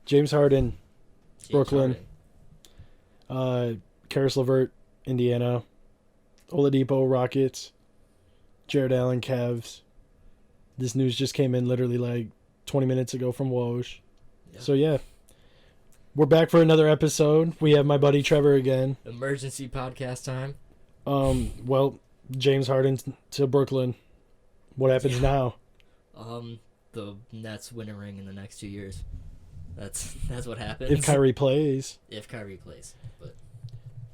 James Harden, James Brooklyn. Harden. Karis LeVert, Indiana. Oladipo, Rockets. Jared Allen, Cavs. This news just came in literally like 20 minutes ago from Woj. Yeah. So, yeah. We're back for another episode. We have my buddy Trevor again. Emergency podcast time. Well, James Harden to Brooklyn. What happens now? The Nets win a ring in the next 2 years. That's what happens. If Kyrie plays. If Kyrie plays. But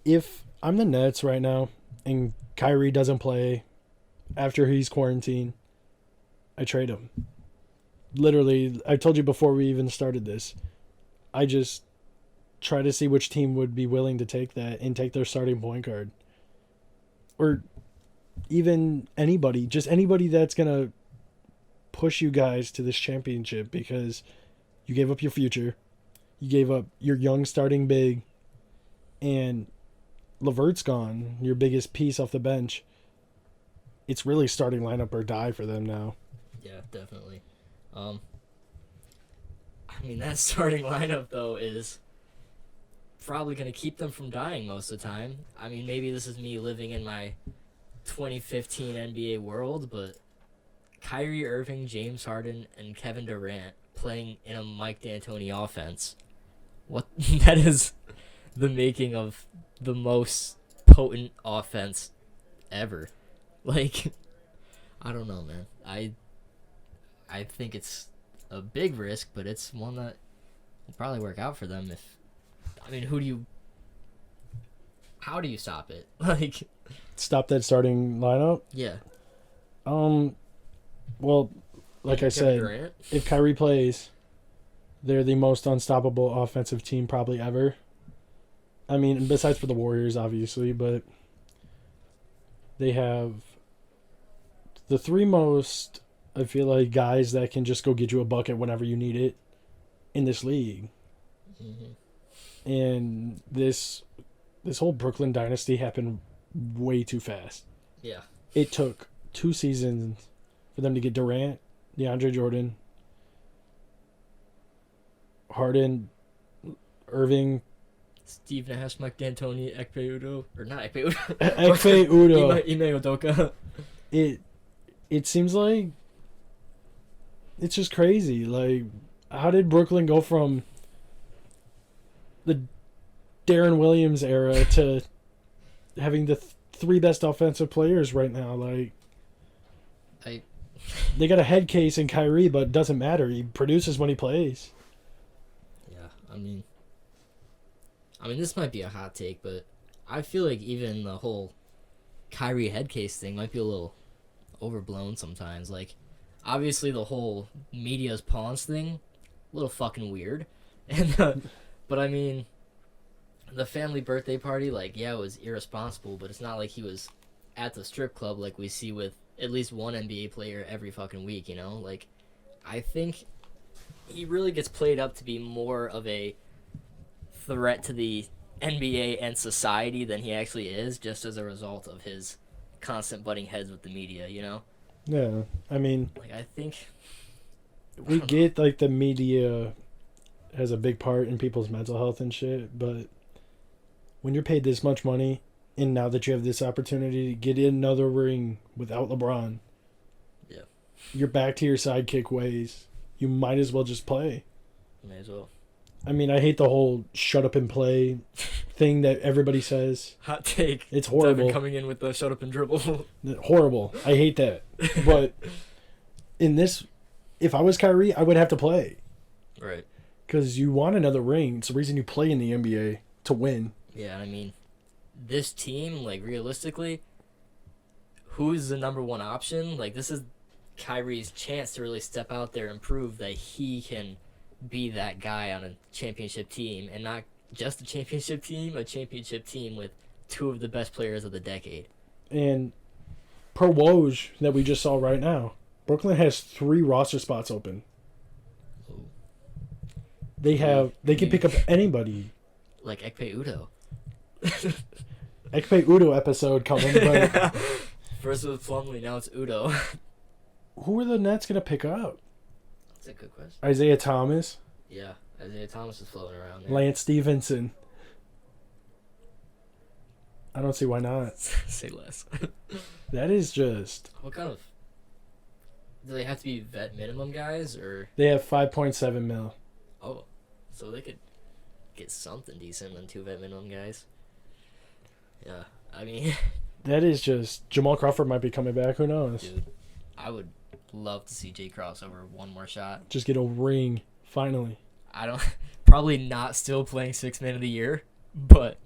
If I'm the Nets right now and Kyrie doesn't play after he's quarantined, I trade him. Literally, I told you before we even started this. I just try to see which team would be willing to take that and take their starting point guard. Or even anybody. Just anybody that's going to push you guys to this championship because you gave up your future. You gave up your young starting big. And LeVert's gone, your biggest piece off the bench. It's really starting lineup or die for them now. yeah, definitely. I mean, that starting lineup, though, is probably going to keep them from dying most of the time. I mean, maybe this is me living in my 2015 NBA world, but Kyrie Irving, James Harden, and Kevin Durant playing in a Mike D'Antoni offense. What that is the making of the most potent offense ever. Like, I don't know, man. I think it's a big risk, but it's one that will probably work out for them. How do you stop it? Like, Stop that starting lineup? yeah. Well, like I Kevin said, Durant? if Kyrie plays, they're the most unstoppable offensive team probably ever. I mean, besides for the Warriors, obviously, but they have the three most, I feel like, guys that can just go get you a bucket whenever you need it in this league. Mm-hmm. And this whole Brooklyn dynasty happened way too fast. Yeah. It took 2 seasons for them to get Durant, DeAndre Jordan, Harden, Irving, Steve Nash, Mike D'Antoni, Ekpe Udo, or not Ekpe Udo. Ekpe Udoh. Ime Udoka. It seems like it's just crazy. Like, how did Brooklyn go from the Darren Williams era to having the 3 best offensive players right now? Like, they got a head case in Kyrie, but it doesn't matter. He produces when he plays. Yeah, I mean, this might be a hot take, but I feel like even the whole Kyrie head case thing might be a little overblown sometimes. Like, obviously the whole media's pawns thing, a little fucking weird. And but I mean, the family birthday party, like, yeah, it was irresponsible, but it's not like he was at the strip club like we see with at least one NBA player every fucking week, you know? Like, I think he really gets played up to be more of a threat to the NBA and society than he actually is, just as a result of his constant butting heads with the media, you know? Yeah, I mean, Like, I think we get like the media has a big part in people's mental health and shit, but when you're paid this much money and now that you have this opportunity to get in another ring without LeBron, yeah, you're back to your sidekick ways. You might as well just play. may as well. I mean, I hate the whole shut up and play thing that everybody says. Hot take. It's horrible. Devin coming in with the shut up and dribble. Horrible. I hate that. But in this, if I was Kyrie, I would have to play. Right. Because you want another ring. It's the reason you play in the NBA, to win. Yeah, I mean, this team, like, realistically, who's the number one option? Like, this is Kyrie's chance to really step out there and prove that he can be that guy on a championship team, and not just a championship team with 2 of the best players of the decade. And per Woj that we just saw right now, Brooklyn has 3 roster spots open. Ooh. They can pick up anybody. Like Ekpe Udo. Ekpe Udo episode coming, but First it was Plumlee, now it's Udo. who are the Nets gonna pick up? That's a good question. Isaiah Thomas. Yeah, Isaiah Thomas is floating around there. Lance Stevenson. I don't see why not. Say less. That is just... What kind of... Do they have to be vet minimum guys, or... They have 5.7 mil. Oh, so they could get something decent than 2 vet minimum guys. Yeah, I mean... That is just... Jamal Crawford might be coming back. Who knows? Dude, I would love to see Jay Crossover one more shot. Just get a ring, finally. I don't... Probably not still playing 6th man of the year, but...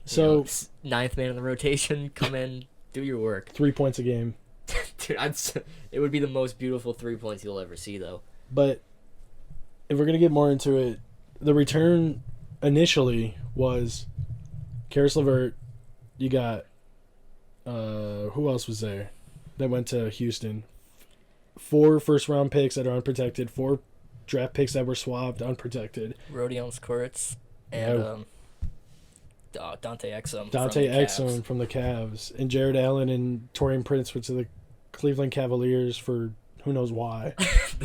So... 9th man in the rotation, come in, do your work. 3 points a game. Dude, it would be the most beautiful 3 points you'll ever see, though. But if we're going to get more into it, the return initially was Karis LeVert. You got, who else was there that went to Houston? 4 first-round picks that are unprotected, 4 draft picks that were swapped, unprotected. Rodion Skorits and Dante Exum. Dante Exum from the Cavs. And Jared Allen and Taurean Prince went to the Cleveland Cavaliers for who knows why.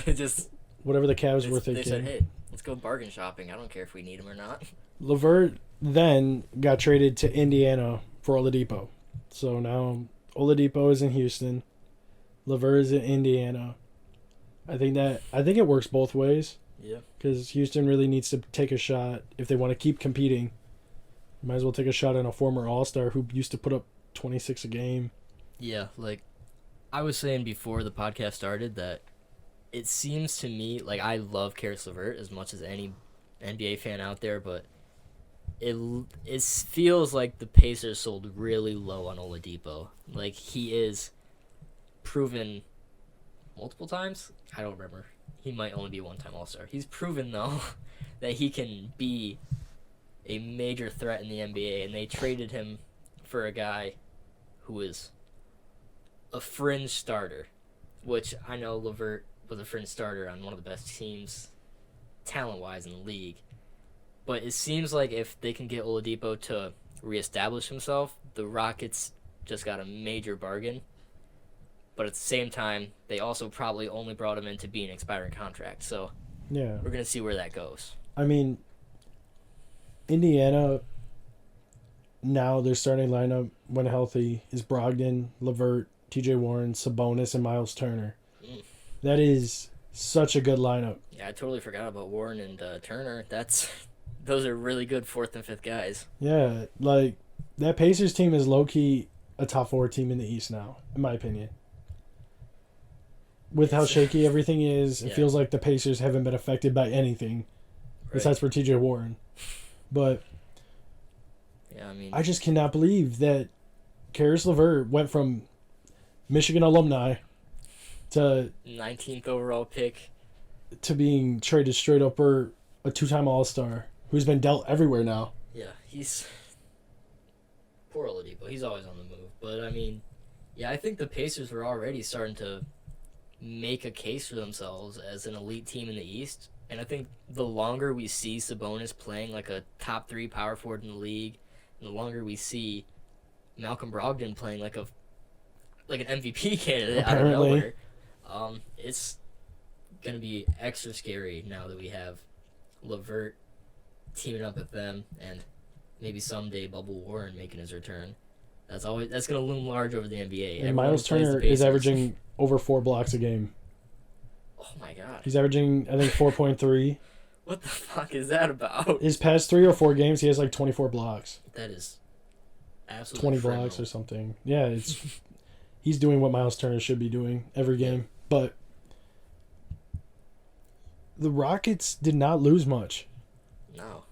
They just... Whatever the Cavs were thinking. They said, hey, let's go bargain shopping. I don't care if we need him or not. LeVert then got traded to Indiana for Oladipo. So now Oladipo is in Houston. LeVert is in Indiana. I think it works both ways. Yeah. Because Houston really needs to take a shot if they want to keep competing. Might as well take a shot on a former All-Star who used to put up 26 a game. Yeah, like I was saying before the podcast started that it seems to me like I love Karis LeVert as much as any NBA fan out there, but it feels like the Pacers sold really low on Oladipo. Like he is proven multiple times. I don't remember. He might only be a one-time All-Star. He's proven though that he can be a major threat in the NBA, and they traded him for a guy who is a fringe starter, which I know LeVert was a fringe starter on one of the best teams talent-wise in the league. But it seems like if they can get Oladipo to reestablish himself, the Rockets just got a major bargain. But at the same time, they also probably only brought him in to be an expiring contract. So yeah, we're going to see where that goes. I mean, Indiana, now their starting lineup, when healthy, is Brogdon, LeVert, TJ Warren, Sabonis, and Miles Turner. That is such a good lineup. Yeah, I totally forgot about Warren and Turner. Those are really good 4th and 5th guys. Yeah, like, that Pacers team is low-key a top 4 team in the East now, in my opinion. With how shaky everything is, it feels like the Pacers haven't been affected by anything, besides for TJ Warren. But yeah, I mean, I just cannot believe that Karis LeVert went from Michigan alumni to 19th overall pick to being traded straight up for a 2-time All-Star who's been dealt everywhere now. Yeah, he's poor Oladipo. He's always on the move. But I mean, yeah, I think the Pacers were already starting to make a case for themselves as an elite team in the East. And I think the longer we see Sabonis playing like a top 3 power forward in the league, and the longer we see Malcolm Brogdon playing like an MVP candidate out of nowhere, it's gonna be extra scary now that we have LeVert teaming up with them, and maybe someday Bubble Warren making his return. That's gonna loom large over the NBA. And Miles Turner is averaging over 4 blocks a game. Oh my god. He's averaging, I think, 4.3. What the fuck is that about? His past 3 or 4 games, he has like 24 blocks. That is absolutely 20 criminal. blocks or something. Yeah, he's doing what Miles Turner should be doing every game. But the Rockets did not lose much. No.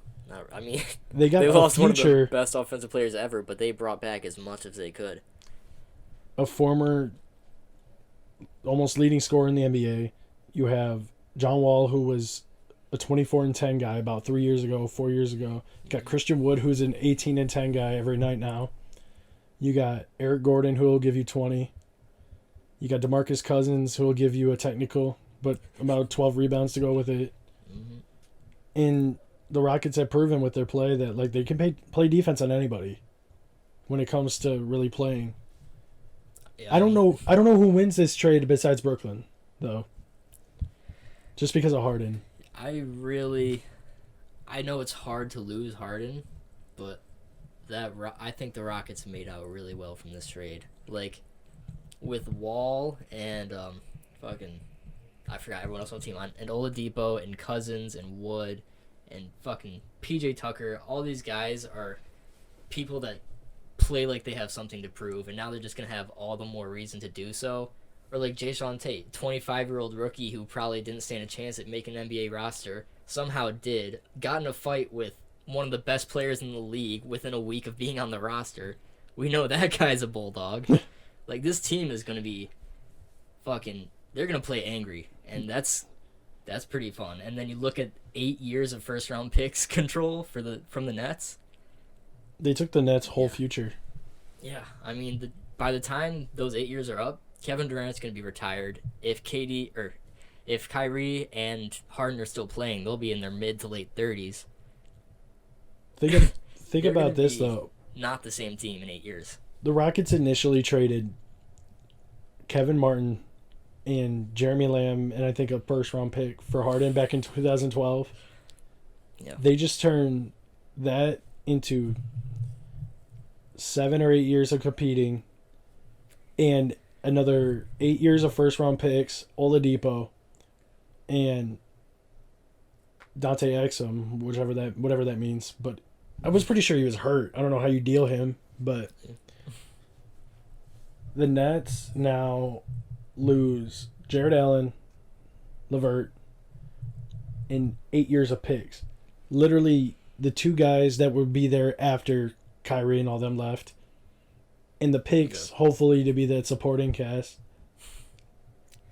I mean, they lost one of the best offensive players ever, but they brought back as much as they could. A former almost leading scorer in the NBA. You have John Wall, who was a 24-10 guy about 4 years ago. You got Christian Wood, who's an 18-10 guy every night now. You got Eric Gordon, who will give you 20. You got DeMarcus Cousins, who will give you a technical, but about 12 rebounds to go with it. Mm-hmm. And the Rockets have proven with their play that like they can play defense on anybody when it comes to really playing. Yeah, I don't know who wins this trade besides Brooklyn, though. Just because of Harden. I know it's hard to lose Harden, but I think the Rockets made out really well from this trade. Like, with Wall and fucking, I forgot everyone else on the team, and Oladipo and Cousins and Wood and fucking PJ Tucker. All these guys are people that play like they have something to prove, and now they're just gonna have all the more reason to do so. Or like Jayshawn Tate, 25-year-old rookie who probably didn't stand a chance at making an NBA roster, somehow did, got in a fight with one of the best players in the league within a week of being on the roster. We know that guy's a bulldog. Like, this team is gonna be fucking. They're gonna play angry, and that's pretty fun. And then you look at 8 years of first-round picks control from the Nets. They took the Nets' whole future. Yeah, I mean, by the time those 8 years are up, Kevin Durant's going to be retired. If Kyrie and Harden are still playing, they'll be in their mid to late 30s. Think about this, though. Not the same team in 8 years. The Rockets initially traded Kevin Martin and Jeremy Lamb and I think a first-round pick for Harden back in 2012. Yeah. They just turned that into 7 or 8 years of competing and another 8 years of first-round picks, Oladipo, and Dante Exum, whatever that means. But I was pretty sure he was hurt. I don't know how you deal him, but the Nets now lose Jared Allen, LeVert, and 8 years of picks. Literally, the two guys that would be there after Kyrie and all them left. And the picks, hopefully, to be that supporting cast.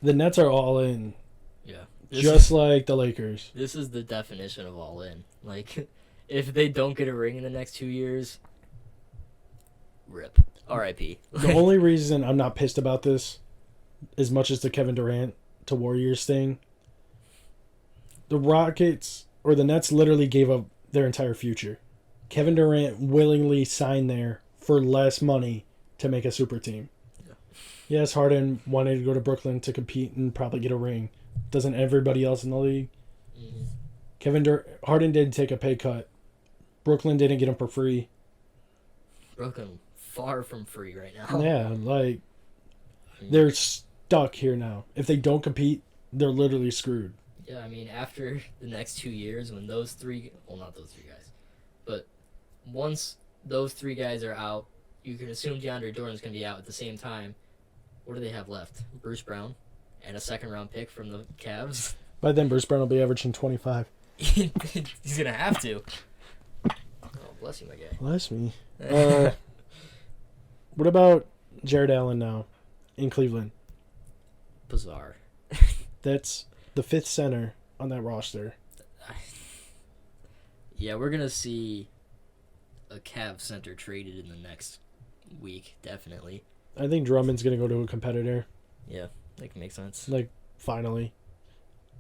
The Nets are all in. Yeah. Like the Lakers. This is the definition of all in. Like, if they don't get a ring in the next 2 years, rip. R.I.P. The only reason I'm not pissed about this, as much as the Kevin Durant to Warriors thing, the Rockets or the Nets literally gave up their entire future. Kevin Durant willingly signed there for less money to make a super team. Yeah. Yes, Harden wanted to go to Brooklyn to compete and probably get a ring. Doesn't everybody else in the league? Mm-hmm. Harden did take a pay cut. Brooklyn didn't get him for free. Brooklyn far from free right now. Yeah, like they're stuck here now. If they don't compete, they're literally screwed. Yeah, I mean, after the next 2 years, when those three, well, not those three guys, but once those three guys are out, you can assume DeAndre Jordan's going to be out at the same time. What do they have left? Bruce Brown and a second-round pick from the Cavs. By then, Bruce Brown will be averaging 25. He's going to have to. Oh, bless you, my guy. Bless me. What about Jared Allen now in Cleveland? Bizarre. That's the fifth center on that roster. Yeah, we're going to see a Cavs center traded in the next week, definitely. I think Drummond's going to go to a competitor. Yeah, that can make sense. Like, finally.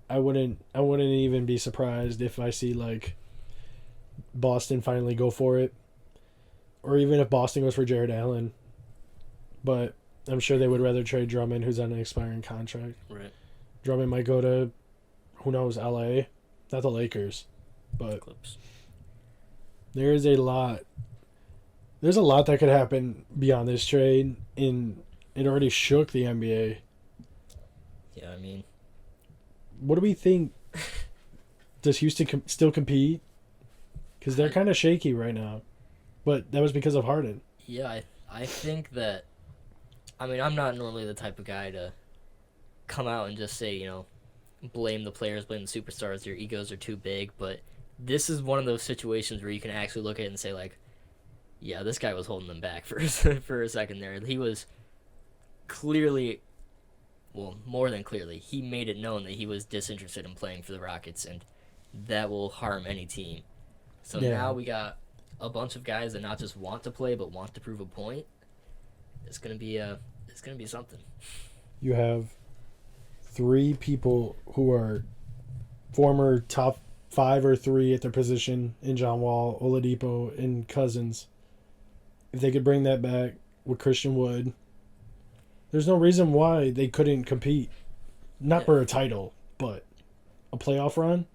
I wouldn't even be surprised if I see, like, Boston finally go for it. Or even if Boston goes for Jared Allen. But I'm sure they would rather trade Drummond, who's on an expiring contract. Right. Drummond might go to, who knows, LA. Not the Lakers. But Clips. There's a lot that could happen beyond this trade, and it already shook the NBA. Yeah, I mean, what do we think? Does Houston still compete? Because they're kind of shaky right now, but that was because of Harden. Yeah, I think that. I mean, I'm not normally the type of guy to come out and just say, blame the players, blame the superstars, their egos are too big, but this is one of those situations where you can actually look at it and say, like, yeah, this guy was holding them back for a second there. He was clearly, well, more than clearly, he made it known that he was disinterested in playing for the Rockets, and that will harm any team. So now we got a bunch of guys that not just want to play, but want to prove a point. It's gonna be something. You have 3 people who are former top 5 or 3 at their position in John Wall, Oladipo, and Cousins. If they could bring that back with Christian Wood, there's no reason why they couldn't compete. Not for a title, but a playoff run,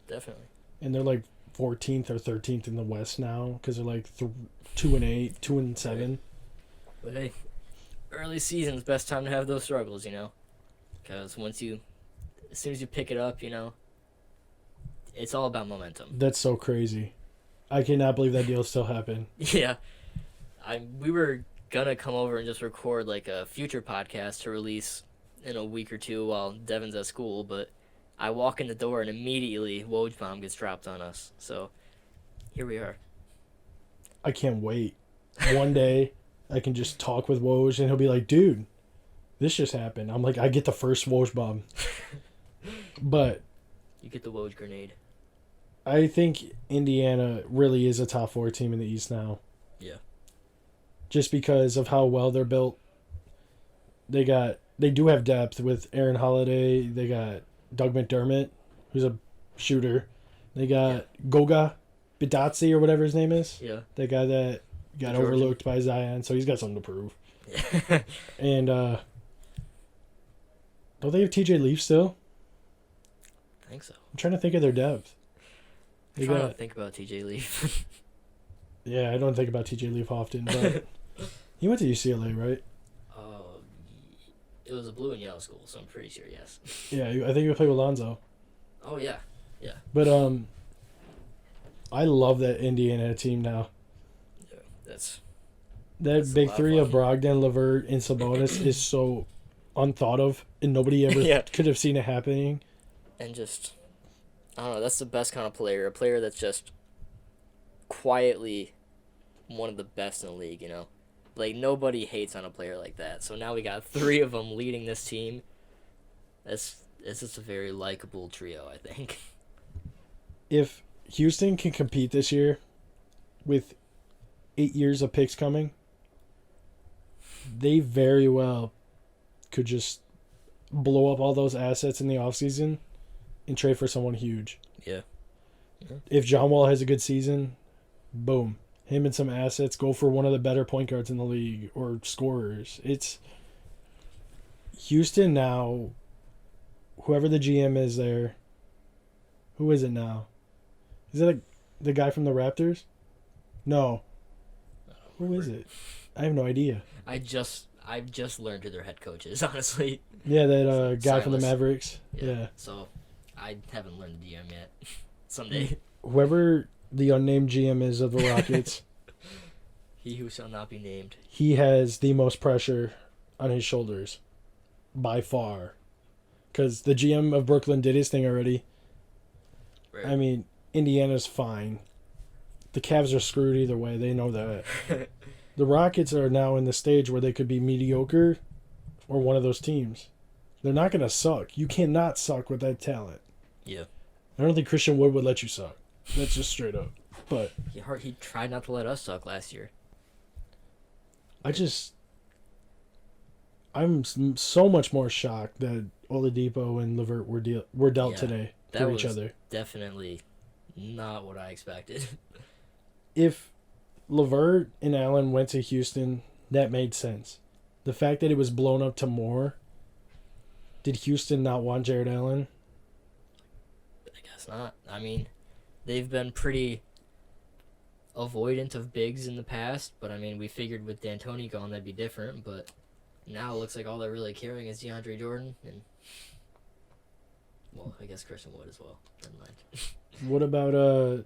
Definitely. and they're like 14th or 13th in the West now because they're like 2-8, 2-7. But hey, early season's best time to have those struggles, because as soon as you pick it up, it's all about momentum. That's so crazy. I cannot believe that deal still happened. Yeah, we were gonna come over and just record like a future podcast to release in a week or two while Devin's at school, but I walk in the door and immediately Woj bomb gets dropped on us. So here we are. I can't wait. One day I can just talk with Woj and he'll be like, dude, this just happened. I'm like, I get the first Woj bomb. But You get the Woj grenade. I think Indiana really is a top 4 team in the East now. Yeah. Just because of how well they're built. They do have depth with Aaron Holiday. They got Doug McDermott, who's a shooter. They got Goga Bitadze or whatever his name is. Yeah. That guy that got overlooked by Zion, so he's got something to prove. Yeah. And don't they have TJ Leaf still? I think so. I'm trying to think of their depth. I'm trying to think about TJ Leaf. Yeah, I don't think about TJ Leaf often, but he went to UCLA, right? It was a blue and yellow school, so I'm pretty sure yes. Yeah, I think he played with Lonzo. Oh yeah. But I love that Indiana team now. Yeah, that's That big a three lot of fun. Brogdon, LeVert, and Sabonis is so unthought of, and nobody ever could have seen it happening. And just, I don't know, that's the best kind of player. A player that's just quietly one of the best in the league, Like, nobody hates on a player like that. So now we got 3 of them leading this team. It's just a very likable trio, I think. If Houston can compete this year with 8 years of picks coming, they very well could just blow up all those assets in the offseason and trade for someone huge. Yeah. If John Wall has a good season, boom. Him and some assets, go for one of the better point guards in the league or scorers. It's Houston now, whoever the GM is there. Who is it now? Is it the guy from the Raptors? No. Who is it? I have no idea. I've just learned who their head coach is, honestly. Yeah, that guy from the Silas. Mavericks. Yeah. So, I haven't learned the DM yet. Someday. Whoever the unnamed GM is of the Rockets, He who shall not be named. he has the most pressure on his shoulders by far. Because the GM of Brooklyn did his thing already. Right. I mean, Indiana's fine. The Cavs are screwed either way. They know that. The Rockets are now in the stage where they could be mediocre or one of those teams. They're not going to suck. You cannot suck with that talent. Yeah. I don't think Christian Wood would let you suck. That's just straight up. But He tried not to let us suck last year. I'm so much more shocked that Oladipo and LeVert were dealt today for each other. Definitely not what I expected. If LeVert and Allen went to Houston, that made sense. The fact that it was blown up to more, did Houston not want Jared Allen? I guess not. I mean, they've been pretty avoidant of bigs in the past, but I mean, we figured with D'Antoni gone that'd be different, but now it looks like all they're really carrying is DeAndre Jordan, and, well, I guess Christian Wood as well. Never mind. What about,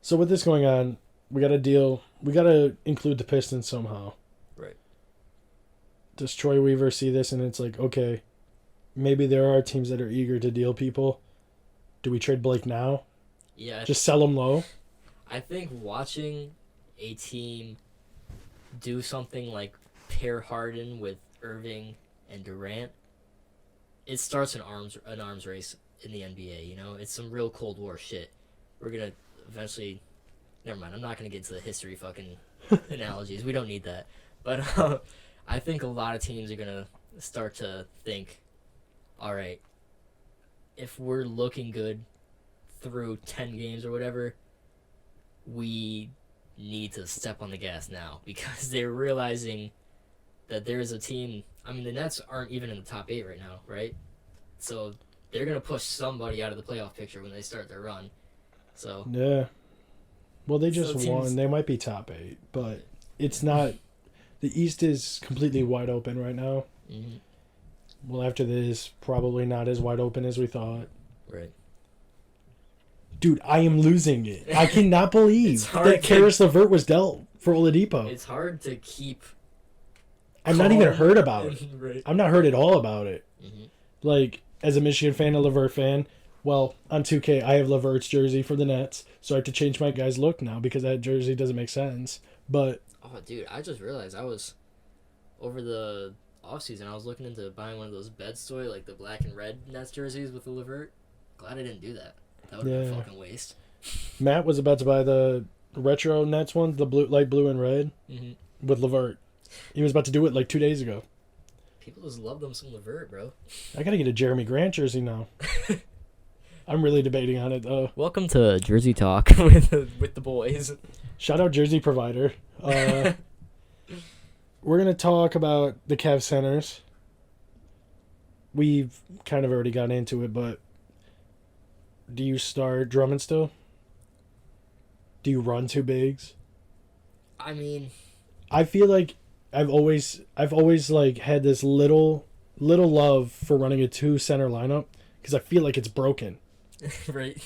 so with this going on, we got to include the Pistons somehow. Right. Does Troy Weaver see this and it's like, okay, maybe there are teams that are eager to deal people. Do we trade Blake now? Yeah. Just sell him low? I think watching a team do something like pair Harden with Irving and Durant, it starts an arms race in the NBA, It's some real Cold War shit. We're going to eventually... Never mind, I'm not going to get into the history fucking analogies. We don't need that. But I think a lot of teams are going to start to think, all right, if we're looking good through 10 games or whatever, we need to step on the gas now, because they're realizing that there is a team. I mean, the Nets aren't even in the top 8 right now, right? So they're gonna push somebody out of the playoff picture when they start their run. So Yeah. Well, they just So it won. seems- They might be top 8, but it's not. The East is completely wide open right now. mhm, Well, after this, probably not as wide open as we thought. right. Dude, I am losing it. I cannot believe It's hard that to- Karis LeVert was dealt for Oladipo. It's hard to keep. I'm not even calm. heard about it. Right. I'm not heard at all about it. Mhm. Like, as a Michigan fan, a LeVert fan, well, on 2K, I have LeVert's jersey for the Nets, so I have to change my guy's look now because that jersey doesn't make sense. But, Oh, dude, I just realized I was over the offseason. I was looking into buying one of those Bedstoy, like the black and red Nets jerseys with the Levert. Glad I didn't do that. That would have been a Yeah. fucking waste. Matt was about to buy the retro Nets ones, the blue, light blue and red, Mm-hmm. with LeVert. He was about to do it like 2 days ago. People just love them some Levert, bro. I gotta get a Jeremy Grant jersey now. I'm really debating on it, though. Welcome to Jersey Talk with the boys. Shout out Jersey Provider. We're going to talk about the Cavs centers. We've kind of already got into it, but do you start Drummond still? Do you run two bigs? I mean, I feel like I've always like had this little love for running a two center lineup because I feel like it's broken. right?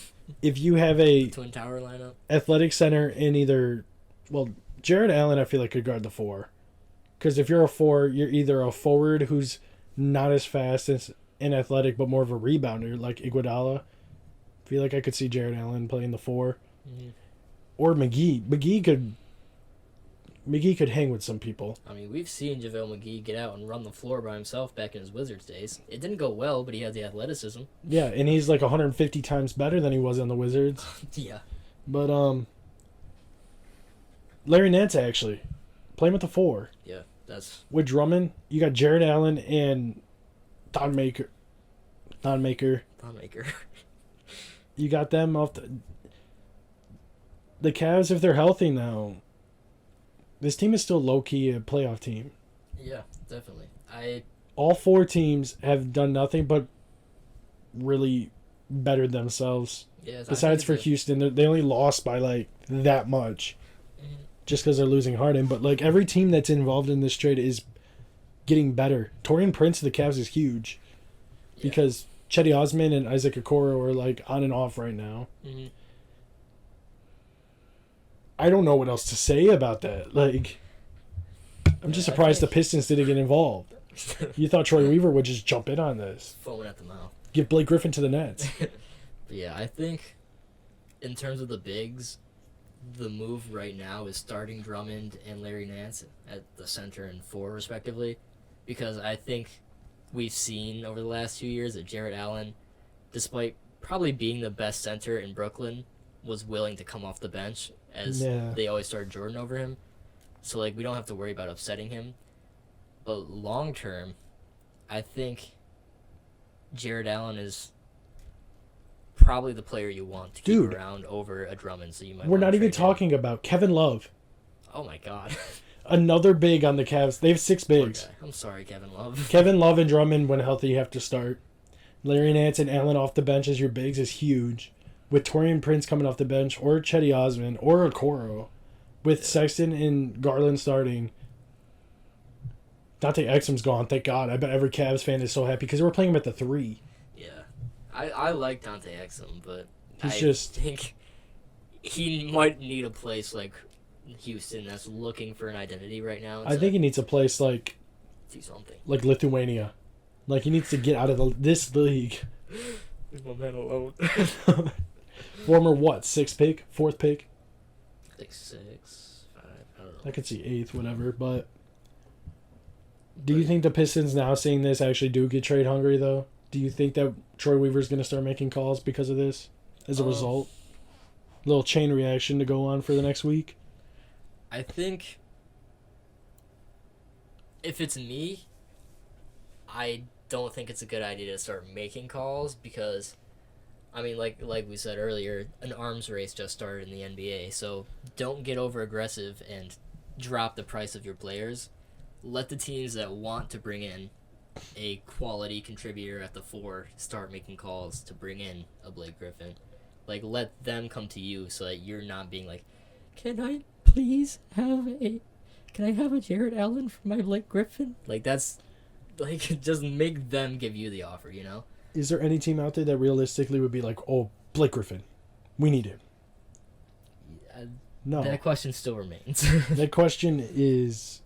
If you have a Twin Tower lineup. athletic center in either, well, Jared Allen I feel like could guard the 4. Because if you're a 4, you're either a forward who's not as fast and athletic but more of a rebounder like Iguodala. I feel like I could see Jared Allen playing the 4. Mm-hmm. Or McGee. McGee could hang with some people. I mean, we've seen JaVale McGee get out and run the floor by himself back in his Wizards days. It didn't go well, but he had the athleticism. Yeah, and he's like 150 times better than he was on the Wizards. Yeah. But Larry Nance actually playing with the 4. Yeah, that's... With Drummond, you got Jared Allen and Thon Maker. Thon Maker. You got them off the Cavs if they're healthy now. This team is still low key a playoff team. Yeah, definitely. All 4 teams have done nothing but really bettered themselves. Yeah, Besides for Houston, they only lost by like that much, just because they're losing Harden. But like every team that's involved in this trade is getting better. Taurean Prince of the Cavs is huge because Chetty Osman and Isaac Okoro are like on and off right now. Mm-hmm. I don't know what else to say about that. Like, I'm just surprised the Pistons didn't get involved. You thought Troy Weaver would just jump in on this. Foaming at the mouth. Give Blake Griffin to the Nets. But yeah, I think in terms of the bigs, the move right now is starting Drummond and Larry Nance at the center and 4 respectively, because I think we've seen over the last 2 years that Jared Allen, despite probably being the best center in Brooklyn, was willing to come off the bench as they always started Jordan over him. So like we don't have to worry about upsetting him. But long term, I think Jared Allen is probably the player you want to keep around over a Drummond. So you might. We're not even talking about Kevin Love. Oh my God. Another big on the Cavs. They have 6 bigs. I'm sorry, Kevin Love. Kevin Love and Drummond, when healthy, have to start. Larry Nance and Allen off the bench as your bigs is huge. With Taurean Prince coming off the bench, or Chetty Osman, or Okoro. With Sexton and Garland starting. Dante Exum's gone, thank God. I bet every Cavs fan is so happy because they were playing him at the 3. Yeah. I like Dante Exum, but I think he might need a place like Houston that's looking for an identity right now. I think he needs a place like do something. Like Lithuania. Like he needs to get out of this league. Leave my man alone. Former what? 6th pick? 4th pick? I think 6, 5, I don't know. I could see 8th, whatever, but do you think the Pistons now seeing this actually do get trade hungry though? Do you think that Troy Weaver's going to start making calls because of this as a result? Little chain reaction to go on for the next week? I think if it's me, I don't think it's a good idea to start making calls because, I mean, like we said earlier, an arms race just started in the NBA. So don't get over aggressive and drop the price of your players. Let the teams that want to bring in a quality contributor at the 4 start making calls to bring in a Blake Griffin. Like, let them come to you so that you're not being like, can I have a Jared Allen for my Blake Griffin? Like, that's, like, just make them give you the offer, you know? Is there any team out there that realistically would be like, oh, Blake Griffin, we need him? No. That question still remains. That question is,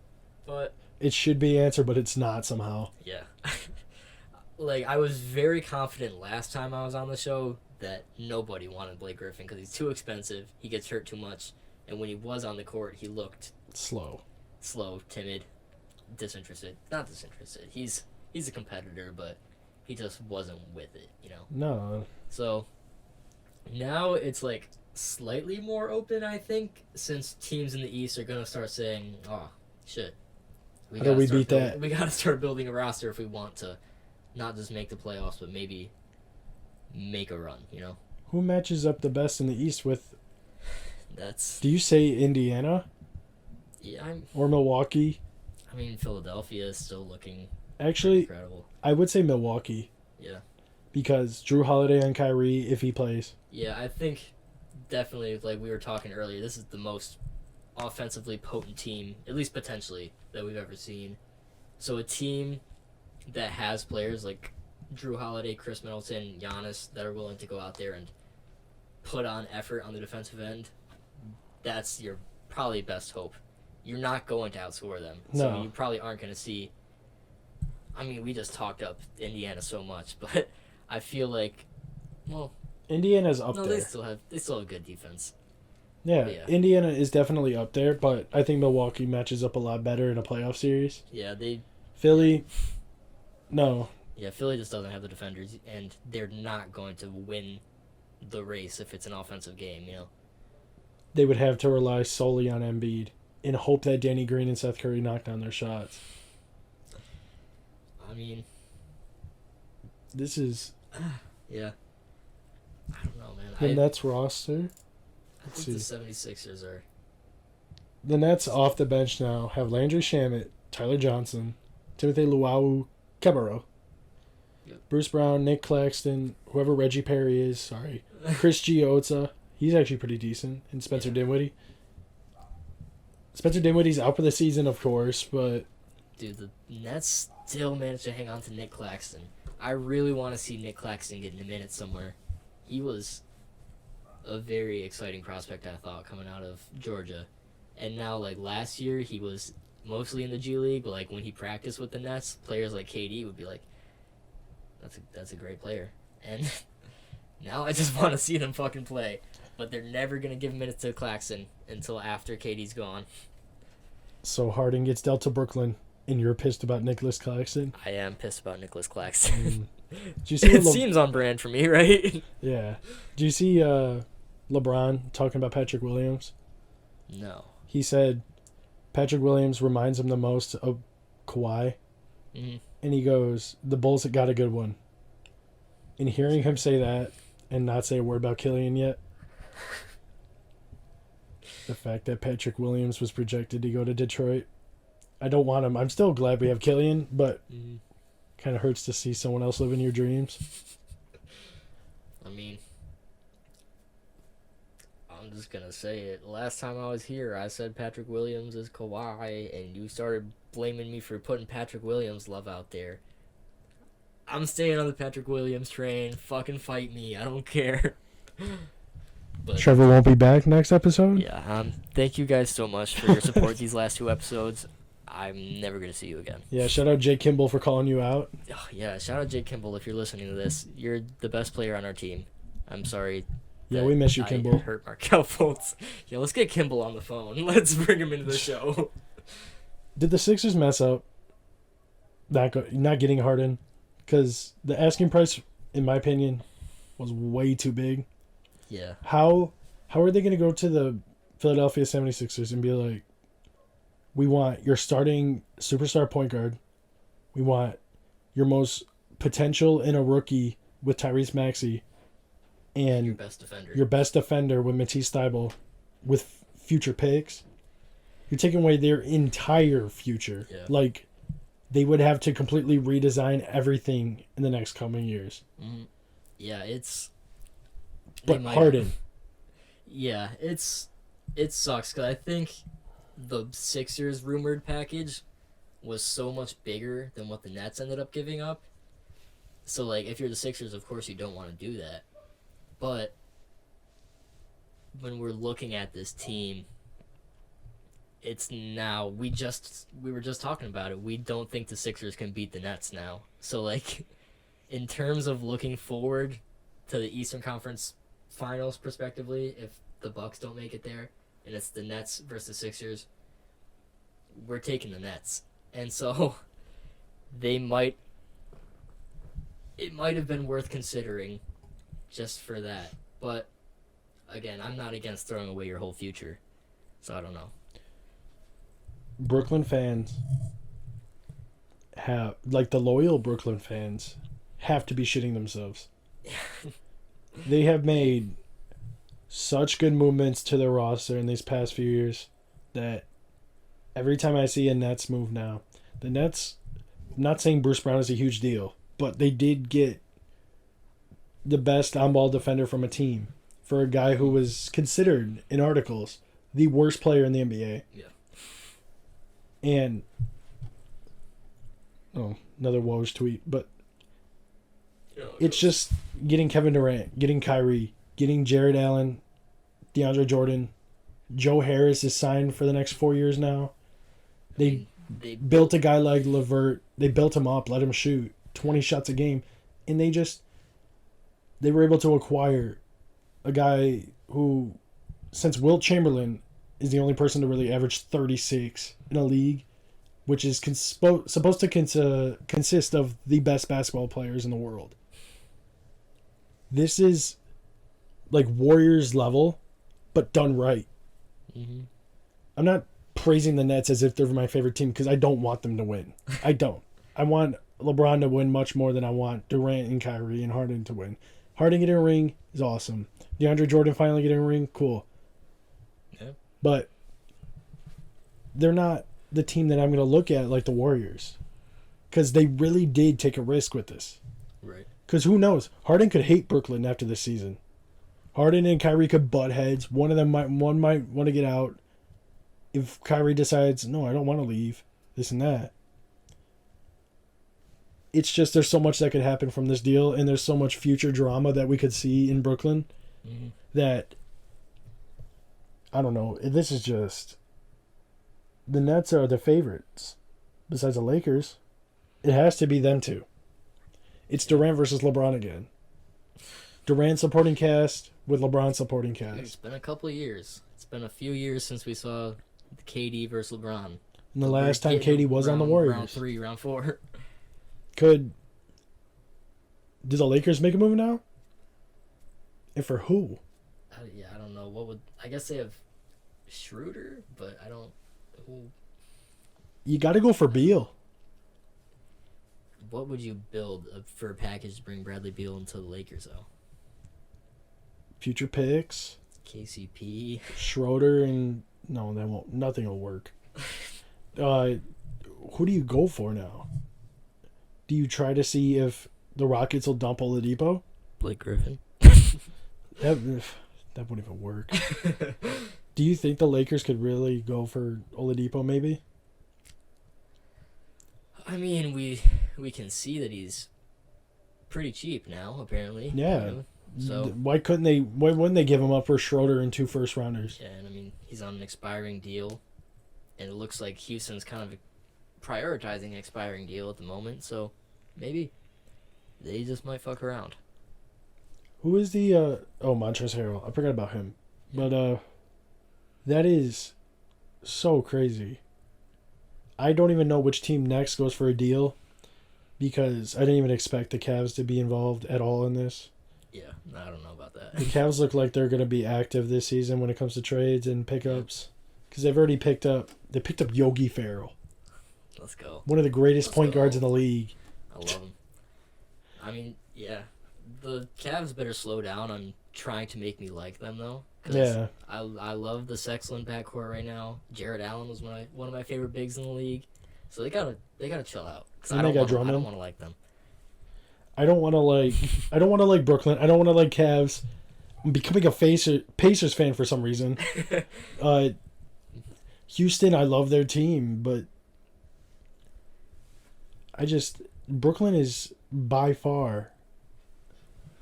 but it should be answered, but it's not somehow. yeah. Like, I was very confident last time I was on the show that nobody wanted Blake Griffin because he's too expensive, he gets hurt too much, and when he was on the court, he looked slow, timid, disinterested. Not disinterested. He's a competitor, but he just wasn't with it, you know? No. So, now it's, like, slightly more open, I think, since teams in the East are going to start saying, oh, shit. How do we beat that? We got to start building a roster if we want to not just make the playoffs, but maybe make a run, you know? Who matches up the best in the East with... That's... Do you say Indiana? Yeah, or Milwaukee? I mean, Philadelphia is still looking actually incredible. I would say Milwaukee. Yeah. Because Drew Holiday and Kyrie, if he plays. Yeah, I think definitely, like we were talking earlier, this is the most offensively potent team, at least potentially, that we've ever seen. So a team that has players like Drew Holiday, Chris Middleton, Giannis that are willing to go out there and put on effort on the defensive end, that's your probably best hope. You're not going to outscore them. No. So you probably aren't going to see... I mean, we just talked up Indiana so much, but I feel like, well... Indiana's up no, there. they still have good defense. Yeah, Yeah, Indiana is definitely up there, but I think Milwaukee matches up a lot better in a playoff series. Yeah, Philly, no. Yeah, Philly just doesn't have the defenders, and they're not going to win the race if it's an offensive game, you know? They would have to rely solely on Embiid and hope that Danny Green and Seth Curry knock down their shots. I mean... This is... Yeah. I don't know, man. The Nets roster? I think the 76ers are... The Nets off the bench now have Landry Shamet, Tyler Johnson, Timothy Luau Cabarro, Yep. Bruce Brown, Nick Claxton, whoever Reggie Perry is, sorry, Chris Giotza. He's actually pretty decent. And Spencer Dinwiddie. Spencer Dinwiddie's out for the season, of course, but... Dude, the Nets still managed to hang on to Nick Claxton. I really want to see Nick Claxton get in a minute somewhere. He was a very exciting prospect, I thought, coming out of Georgia. And now, like, last year, he was mostly in the G League, but, like, when he practiced with the Nets, players like KD would be like, that's a great player. And now I just want to see them fucking play. But they're never going to give minutes to Claxton until after KD's gone. So Harden gets dealt to Brooklyn, and you're pissed about Nicholas Claxton? I am pissed about Nicholas Claxton. Did you see It seems on brand for me, right? Yeah. Do you see LeBron talking about Patrick Williams? No. He said Patrick Williams reminds him the most of Kawhi. Mm-hmm. And he goes, the Bulls got a good one. And hearing him say that and not say a word about Killian yet, the fact that Patrick Williams was projected to go to Detroit, I don't want him. I'm still glad we have Killian, but kind of hurts to see someone else live in your dreams. I mean, I'm just going to say it. Last time I was here, I said Patrick Williams is Kawhi, and you started blaming me for putting Patrick Williams love out there. I'm staying on the Patrick Williams train. Fucking fight me. I don't care. But Trevor won't be back next episode? yeah, thank you guys so much for your support these last 2 episodes. I'm never going to see you again. Yeah, shout out Jake Kimball for calling you out. Oh, yeah, shout out Jake Kimball if you're listening to this. You're the best player on our team. I'm sorry. Yeah, we miss you, Kimball. I hurt Markel Fultz. Yeah, let's get Kimball on the phone. Let's bring him into the show. Did the Sixers mess up not getting Harden? Because the asking price, in my opinion, was way too big. Yeah. How are they going to go to the Philadelphia 76ers and be like, we want your starting superstar point guard. We want your most potential in a rookie with Tyrese Maxey. And your best defender with Matisse Thybulle with future picks. You're taking away their entire future. Yeah. Like, they would have to completely redesign everything in the next coming years. Mm-hmm. Yeah, it's. But Harden. Yeah, it sucks because I think the Sixers rumored package was so much bigger than what the Nets ended up giving up. So, like, if you're the Sixers, of course you don't want to do that. But when we're looking at this team, it's now we were just talking about it. We don't think the Sixers can beat the Nets now. So, like, in terms of looking forward to the Eastern Conference Finals, prospectively, if the Bucks don't make it there, and it's the Nets versus Sixers, we're taking the Nets, and so it might have been worth considering, just for that. But again, I'm not against throwing away your whole future, so I don't know. Brooklyn fans have, like, the loyal Brooklyn fans have to be shitting themselves. They have made such good movements to their roster in these past few years that every time I see a Nets move now, the Nets, I'm not saying Bruce Brown is a huge deal, but they did get the best on-ball defender from a team for a guy who was considered, in articles, the worst player in the NBA. Yeah. And, another Woj tweet, but it's just getting Kevin Durant, getting Kyrie, getting Jared Allen, DeAndre Jordan. Joe Harris is signed for the next 4 years now. They built a guy like LeVert. They built him up, let him shoot 20 shots a game. And they were able to acquire a guy who, since Wilt Chamberlain is the only person to really average 36 in a league, which is supposed to consist of the best basketball players in the world. This is like Warriors level, but done right. Mm-hmm. I'm not praising the Nets as if they're my favorite team because I don't want them to win. I don't. I want LeBron to win much more than I want Durant and Kyrie and Harden to win. Harden getting a ring is awesome. DeAndre Jordan finally getting a ring, cool. Yeah. But they're not the team that I'm going to look at like the Warriors because they really did take a risk with this. Right. Because who knows? Harden could hate Brooklyn after this season. Harden and Kyrie could butt heads. One might want to get out. If Kyrie decides, no, I don't want to leave, this and that. It's just there's so much that could happen from this deal, and there's so much future drama that we could see in Brooklyn that, I don't know, this is just, the Nets are the favorites. Besides the Lakers, it has to be them two. It's Durant versus LeBron again. Durant supporting cast with LeBron supporting cast. It's been a couple of years. It's been a few years since we saw KD versus LeBron. And the last time KD was on the Warriors. Round 3, round 4. Do the Lakers make a move now? And for who? I don't know. I guess they have Schroeder, but I don't. Who? You got to go for Beal. What would you build for a package to bring Bradley Beal into the Lakers, though? Future picks. KCP. Schroeder and... No, that won't. Nothing will work. Who do you go for now? Do you try to see if the Rockets will dump Oladipo? Blake Griffin. That wouldn't even work. Do you think the Lakers could really go for Oladipo, maybe? I mean, we can see that he's pretty cheap now, apparently. Yeah. You know? So why wouldn't they give him up for Schroeder and 2 first-rounders? Yeah, and I mean, he's on an expiring deal, and it looks like Houston's kind of prioritizing an expiring deal at the moment, so maybe they just might fuck around. Who is the Montrezl Harrell? I forgot about him. But that is so crazy. I don't even know which team next goes for a deal because I didn't even expect the Cavs to be involved at all in this. Yeah, I don't know about that. The Cavs look like they're going to be active this season when it comes to trades and pickups because they've already picked up Yogi Ferrell. Let's go. One of the greatest point guards in the league. I love him. I mean, yeah. The Cavs better slow down on trying to make me like them, though. Yeah. I love the Sexland backcourt right now. Jared Allen was one of my favorite bigs in the league. So they gotta chill out. 'Cause And they got I Drummond. don't want to like them. I don't want to like Brooklyn. I don't want to like Cavs. I'm becoming a Pacers fan for some reason. Houston, I love their team, but Brooklyn is by far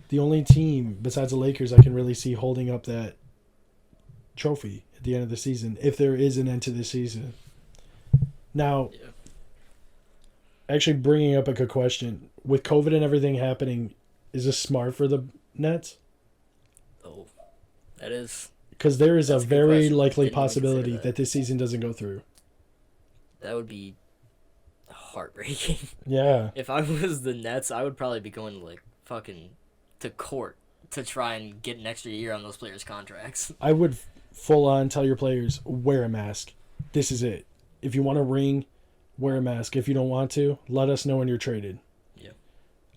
the only team besides the Lakers I can really see holding up that trophy at the end of the season, if there is an end to the season. Now, Yeah. actually bringing up a good question. With COVID and everything happening, is this smart for the Nets? Oh, that is. Because there is a That's a good very question. likely Didn't even consider possibility that. that this season doesn't go through. That would be heartbreaking. Yeah. If I was the Nets, I would probably be going to court to try and get an extra year on those players' contracts. I would full on tell your players, wear a mask. This is it. If you want a ring, wear a mask. If you don't want to, let us know when you're traded. Yeah.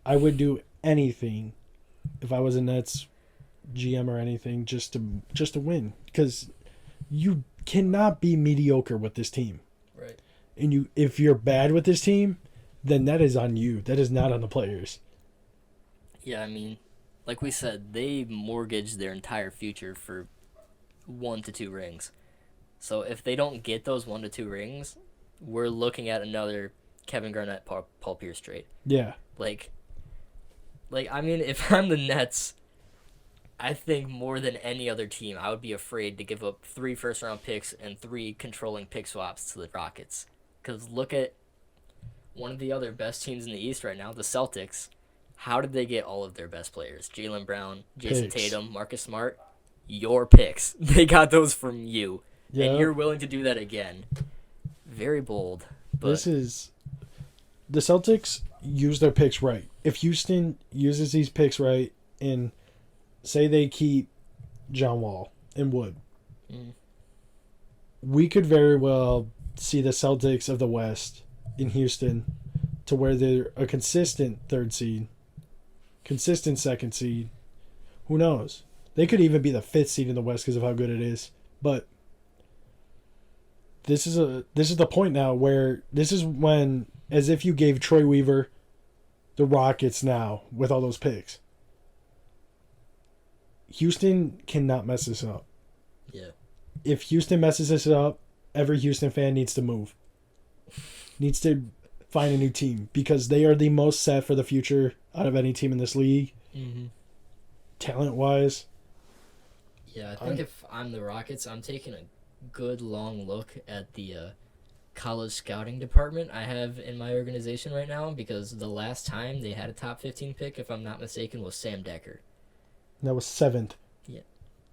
I would do anything if I was a Nets GM or anything just to win, because you cannot be mediocre with this team. Right. And if you're bad with this team, then that is on you. That is not on the players. Yeah, I mean, like we said, they mortgaged their entire future for 1 to 2 rings. So if they don't get those 1 to 2 rings, we're looking at another Kevin Garnett, Paul Pierce trade. Yeah. Like I mean, if I'm the Nets, I think more than any other team, I would be afraid to give up 3 first-round picks and 3 controlling pick swaps to the Rockets. Because look at one of the other best teams in the East right now, the Celtics. How did they get all of their best players? Jaylen Brown, Jason Picks. Tatum, Marcus Smart. Your picks. They got those from you. Yeah. And you're willing to do that again. Very bold. But The Celtics use their picks right. If Houston uses these picks right, and say they keep John Wall and Wood, we could very well see the Celtics of the West in Houston to where they're a consistent 3rd seed, consistent 2nd seed. Who knows? They could even be the 5th seed in the West because of how good it is. But this is the point now where this is when, as if you gave Troy Weaver the Rockets now with all those picks. Houston cannot mess this up. yeah. If Houston messes this up, every Houston fan needs to move. Needs to find a new team because they are the most set for the future out of any team in this league. Mm-hmm. Talent-wise. Yeah, I think if I'm the Rockets, I'm taking a good long look at the college scouting department I have in my organization right now, because the last time they had a top 15 pick, if I'm not mistaken, was Sam Decker. That was 7th.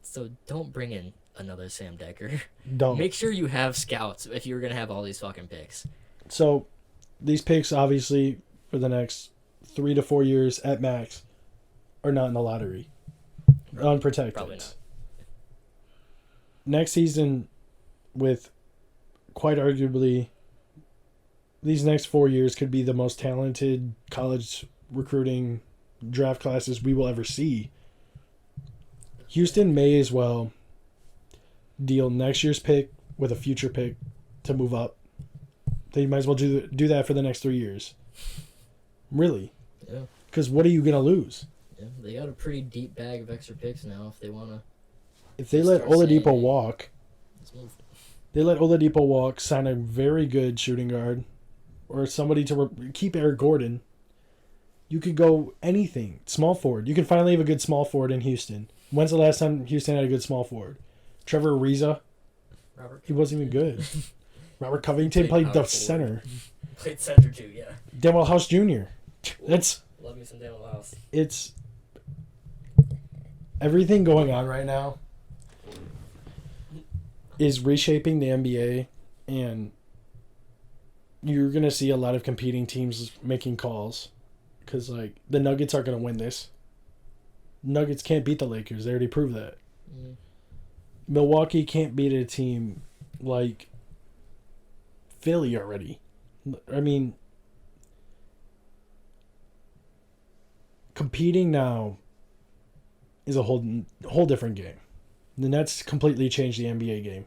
So don't bring in another Sam Decker. Don't. Make sure you have scouts if you're going to have all these fucking picks. So, these picks, obviously, for the next 3 to 4 years at max, are not in the lottery. Unprotected. Probably not. Next season, with quite arguably, these next 4 years could be the most talented college recruiting draft classes we will ever see. Houston may as well deal next year's pick with a future pick to move up. They might as well do that for the next 3 years. Really. Yeah. Because what are you going to lose? Yeah, they got a pretty deep bag of extra picks now if they want to. If they let Start saying, Oladipo hey, walk, let's move. they let Oladipo walk, sign a very good shooting guard, or somebody to keep Eric Gordon, you could go anything. Small forward. You can finally have a good small forward in Houston. When's the last time Houston had a good small forward? Trevor Ariza? He wasn't even good. Robert Covington played the center. Played center too, yeah. Daniel House Jr. That's Love me some Daniel House. it's everything going on right now is reshaping the NBA, and you're going to see a lot of competing teams making calls because, like, the Nuggets aren't going to win this. Nuggets can't beat the Lakers. They already proved that. Mm. Milwaukee can't beat a team like Philly already. I mean, competing now is a whole different game. The Nets completely changed the NBA game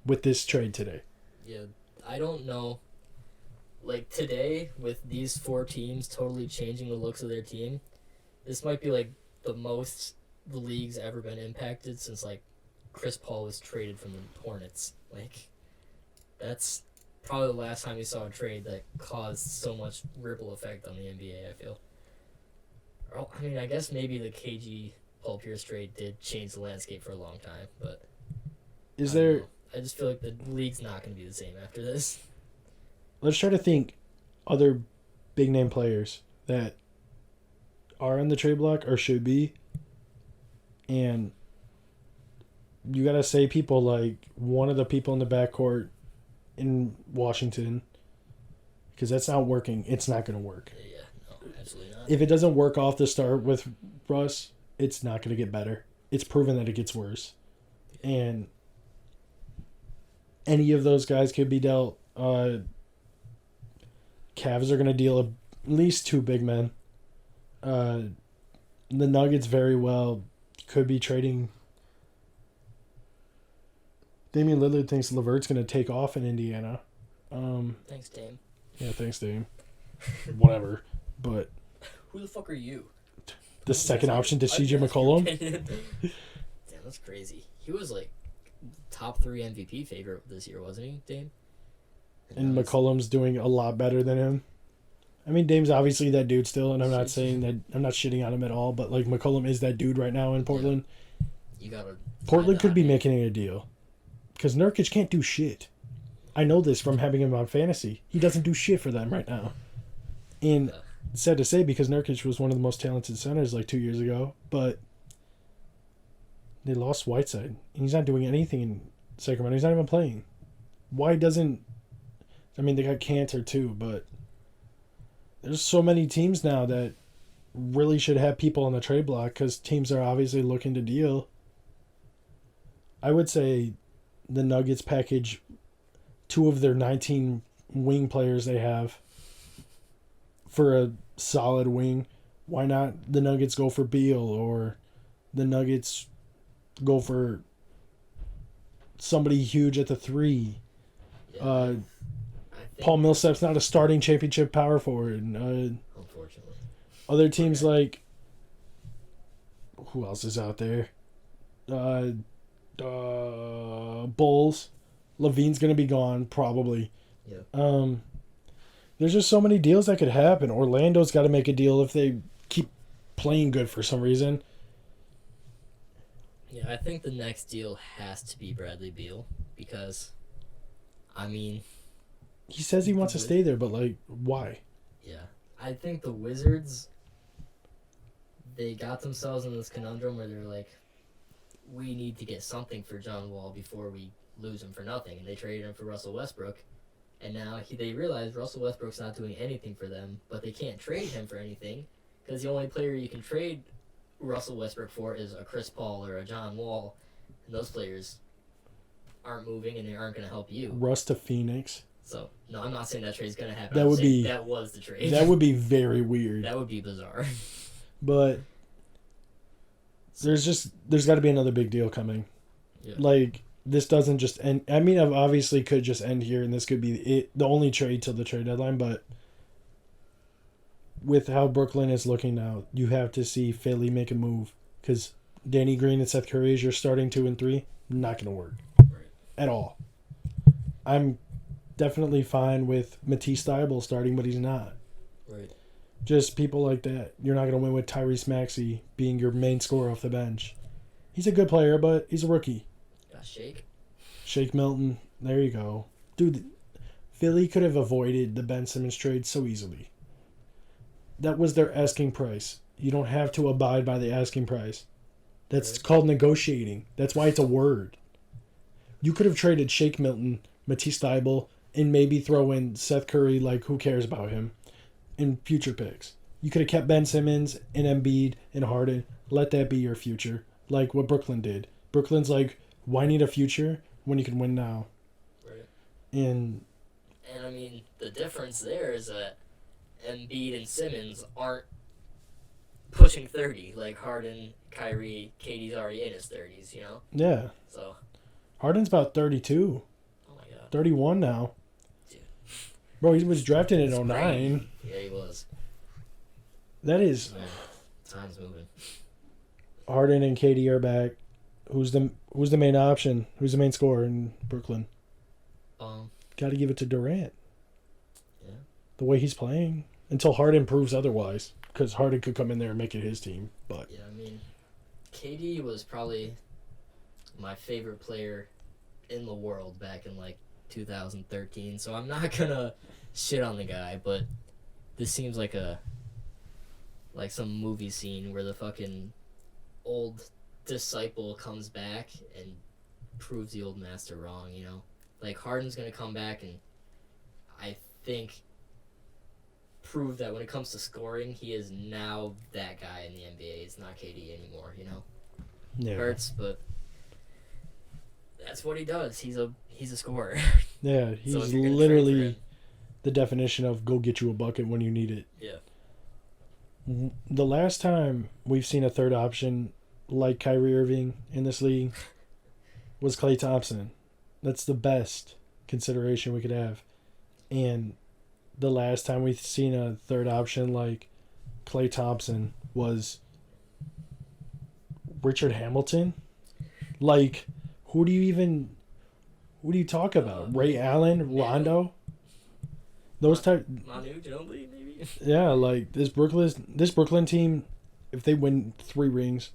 with this trade today. Yeah, I don't know like today with these 4 teams totally changing the looks of their team, this might be like the most the league's ever been impacted since like Chris Paul was traded from the Hornets. Like that's probably the last time we saw a trade that caused so much ripple effect on the NBA. I feel. Well, I mean, I guess maybe the KG Paul Pierce trade did change the landscape for a long time, but Is I don't there? know. I just feel like the league's not going to be the same after this. Let's try to think other big name players that are on the trade block or should be, and you gotta say people like one of the people in the backcourt in Washington, because that's not working. It's not gonna work. Yeah, no, absolutely not. If it doesn't work off the start with Russ, it's not gonna get better. It's proven that it gets worse, and any of those guys could be dealt. Cavs are gonna deal at least 2 big men. The Nuggets very well could be trading. Damian Lillard thinks LeVert's going to take off in Indiana. Thanks, Dame. Yeah, thanks, Dame. Whatever. But Who the fuck are you? the second option to I'd CJ ask your McCollum. opinion. Damn, that's crazy. He was like top 3 MVP favorite this year, wasn't he, Dame? And now he's- McCollum's doing a lot better than him. I mean, Dame's obviously that dude still, and I'm not saying that I'm not shitting on him at all, but like McCollum is that dude right now in Portland. You gotta. Portland could be making. making a deal. Because Nurkic can't do shit. I know this from having him on fantasy. He doesn't do shit for them right now. And it's sad to say because Nurkic was one of the most talented centers like 2 years ago, but they lost Whiteside. And he's not doing anything in Sacramento. He's not even playing. Why doesn't... I mean, they got Cantor too, but there's so many teams now that really should have people on the trade block because teams are obviously looking to deal. I would say the Nuggets package 2 of their 19 wing players they have for a solid wing. Why not the Nuggets go for Beal or the Nuggets go for somebody huge at the 3? Yeah, I think Paul Millsap's not a starting championship power forward. unfortunately. Other teams like... Who else is out there? Bulls. Levine's going to be gone, probably. Yeah. There's just so many deals that could happen. Orlando's got to make a deal if they keep playing good for some reason. Yeah, I think the next deal has to be Bradley Beal because, I mean, He says he wants to stay there, but, like, why? yeah, I think the Wizards, they got themselves in this conundrum where they're like, we need to get something for John Wall before we lose him for nothing, and they traded him for Russell Westbrook, and now they realize Russell Westbrook's not doing anything for them, but they can't trade him for anything because the only player you can trade Russell Westbrook for is a Chris Paul or a John Wall, and those players aren't moving and they aren't going to help you. Russ to Phoenix. So, no, I'm not saying that trade's going to happen. That I'm would saying be- that was the trade. That would be very weird. That would be bizarre. But there's got to be another big deal coming. Yeah. Like, this doesn't just end. I mean, it obviously could just end here, and this could be the only trade till the trade deadline, but with how Brooklyn is looking now, you have to see Philly make a move. Because Danny Green and Seth Curry as your starting 2 and 3, not going to work. Right. At all. I'm definitely fine with Matisse Thybulle starting, but he's not. Right. Just people like that. You're not going to win with Tyrese Maxey being your main scorer off the bench. He's a good player, but he's a rookie. Got Shake. Shake Milton. There you go. Dude, Philly could have avoided the Ben Simmons trade so easily. That was their asking price. You don't have to abide by the asking price. That's Right. called negotiating. That's why it's a word. You could have traded Shake Milton, Matisse Thybulle, and maybe throw in Seth Curry, like, who cares about him, in future picks. You could have kept Ben Simmons and Embiid and Harden. Let that be your future, like what Brooklyn did. Brooklyn's like, why need a future when you can win now? Right. And And I mean, the difference there is that Embiid and Simmons aren't pushing 30 like Harden, Kyrie, KD's already in his 30s, you know? yeah, So, Harden's about 32, oh my god. 31 now. Dude. Bro, he was drafted in It's 09. Yeah, he was. That is Man, time's moving. Harden and KD are back. Who's the main option? Who's the main scorer in Brooklyn? Got to give it to Durant. Yeah. The way he's playing. Until Harden proves otherwise. Because Harden could come in there and make it his team. But Yeah, I mean, KD was probably my favorite player in the world back in, like, 2013. So I'm not going to shit on the guy, but this seems like some movie scene where the fucking old disciple comes back and proves the old master wrong, you know? Like, Harden's going to come back and I think prove that when it comes to scoring, he is now that guy in the NBA. It's not KD anymore, you know? yeah. Hurts, but that's what he does. He's a scorer. Yeah, he's So if you're gonna trade for literally him- the definition of go get you a bucket when you need it. Yeah. The last time we've seen a third option like Kyrie Irving in this league was Klay Thompson. That's the best consideration we could have. And the last time we've seen a third option like Klay Thompson was Richard Hamilton. Like, who do you talk about? Ray Allen, Rondo? Those type. Manu Ginobili, maybe? Yeah, like this Brooklyn team, if they win 3 rings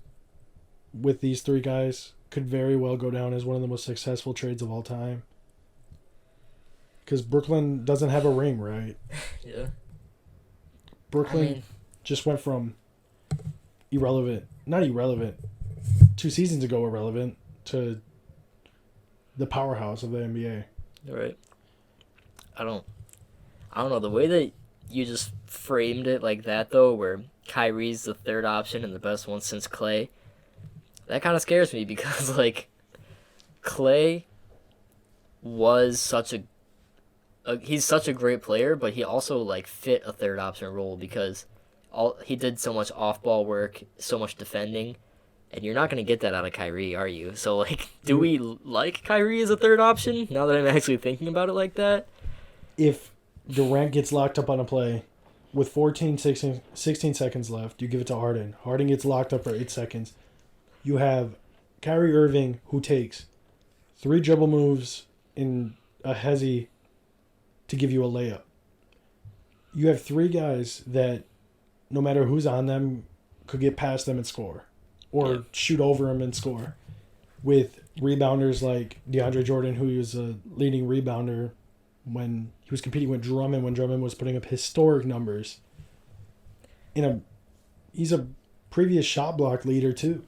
with these 3 guys, could very well go down as one of the most successful trades of all time. Because Brooklyn doesn't have a ring, right? Yeah. Brooklyn just went from not irrelevant, 2 seasons ago irrelevant, to the powerhouse of the NBA. Right. I don't know, the way that you just framed it like that, though, where Kyrie's the third option and the best one since Klay, that kind of scares me because, like, Klay was he's such a great player, but he also, like, fit a third option role because he did so much off-ball work, so much defending, and you're not going to get that out of Kyrie, are you? So, like, do we like Kyrie as a third option now that I'm actually thinking about it like that? If Durant gets locked up on a play with 16 seconds left, you give it to Harden. Harden gets locked up for 8 seconds. You have Kyrie Irving, who takes 3 dribble moves in a hezzy to give you a layup. You have 3 guys that, no matter who's on them, could get past them and score. Or shoot over them and score. With rebounders like DeAndre Jordan, who was a leading rebounder when he was competing with Drummond, when Drummond was putting up historic numbers. He's a previous shot block leader too.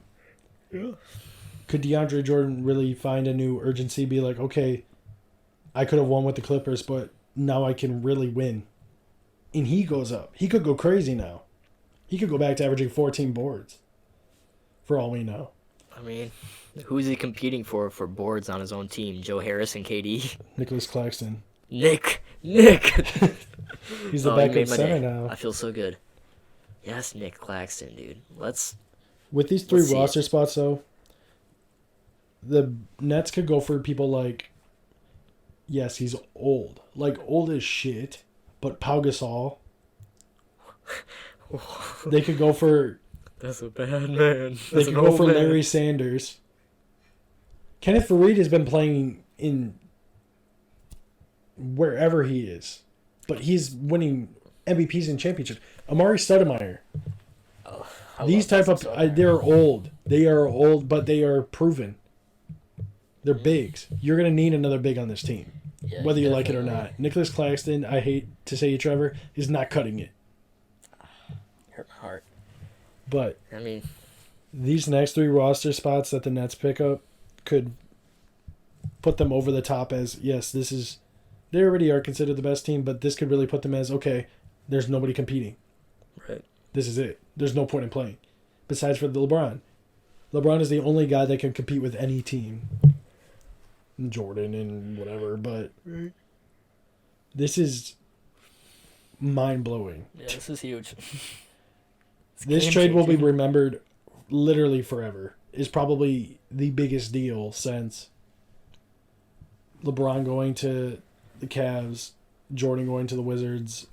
Yeah. Could DeAndre Jordan really find a new urgency, be like, okay, I could have won with the Clippers, but now I can really win. And he goes up. He could go crazy now. He could go back to averaging 14 boards. For all we know. I mean, who's he competing for boards on his own team? Joe Harris and KD? Nicholas Claxton. Nick! He's the backup center now. I feel so good. Yes, Nick Claxton, dude. With these 3 roster spots, though, the Nets could go for people like, yes, he's old. Like, old as shit, but Pau Gasol. They could go for... That's a bad man. They could go for Larry Sanders. Kenneth Faried has been playing in wherever he is, but he's winning MVPs and championships. Amari Stoudemire. These type of they're old. They are old, but they are proven. They're bigs. You're gonna need another big on this team, whether you like it or not. Nicholas Claxton, I hate to say it, Trevor, is not cutting it. Hurt my heart. But I mean, these next 3 roster spots that the Nets pick up could put them over the top as, yes, they already are considered the best team, but this could really put them as, okay, there's nobody competing. Right. This is it. There's no point in playing. Besides for the LeBron. LeBron is the only guy that can compete with any team. Jordan and whatever, but this is mind-blowing. Yeah, this is huge. This trade will be remembered literally forever. Is probably the biggest deal since LeBron going to the Cavs Jordan going to the Wizards,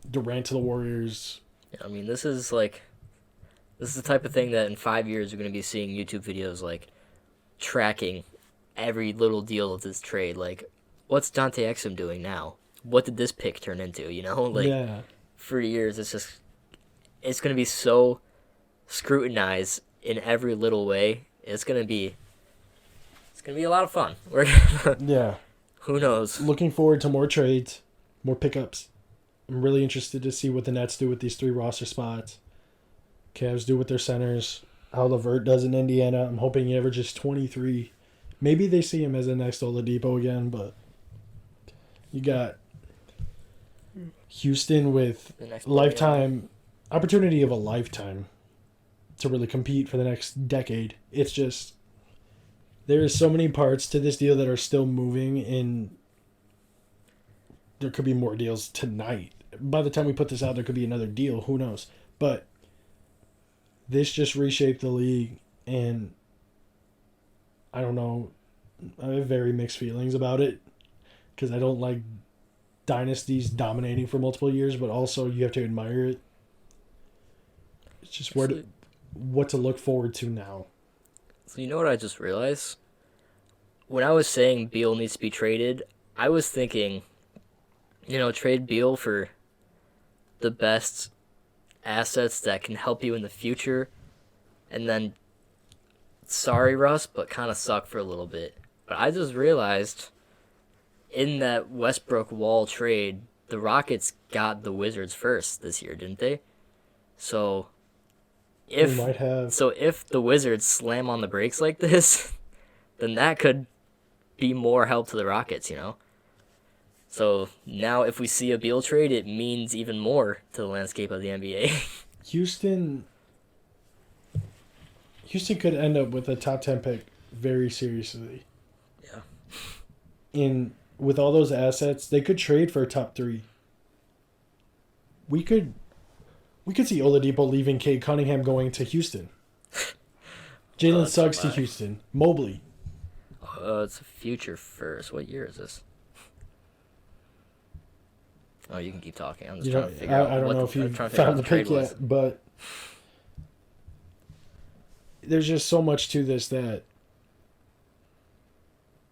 Durant to the Warriors. I mean, this is the type of thing that in 5 years you're going to be seeing YouTube videos like tracking every little deal of this trade. Like, what's Dante Exum doing now? What did this pick turn into? You know, like Yeah. for years, it's going to be so scrutinized in every little way. It's going to be a lot of fun. Yeah. Who knows? Looking forward to more trades, more pickups. I'm really interested to see what the Nets do with these 3 roster spots. Cavs do with their centers. How LeVert does in Indiana. I'm hoping he averages 23. Maybe they see him as the next Oladipo again, but you got Houston with The next lifetime opportunity of a lifetime to really compete for the next decade. It's just there is so many parts to this deal that are still moving, and there could be more deals tonight. By the time we put this out, there could be another deal. Who knows? But this just reshaped the league, and I don't know. I have very mixed feelings about it because I don't like dynasties dominating for multiple years, but also you have to admire it. It's just what to look forward to now. So you know what I just realized? When I was saying Beal needs to be traded, I was thinking, trade Beal for the best assets that can help you in the future, and then, sorry Russ, but kind of suck for a little bit. But I just realized, in that Westbrook-Wall trade, the Rockets got the Wizards first this year, didn't they? So They might have. So if the Wizards slam on the brakes like this, then that could be more help to the Rockets, So now if we see a Beal trade, it means even more to the landscape of the NBA. Houston could end up with a top 10 pick very seriously. Yeah. With all those assets, they could trade for a top 3. We could see Oladipo leaving, Cade Cunningham going to Houston. Jalen Suggs to Houston. Mobley. It's a future first. What year is this? Oh, you can keep talking. I'm just trying to figure out. I don't know if you found the pick yet, but there's just so much to this that,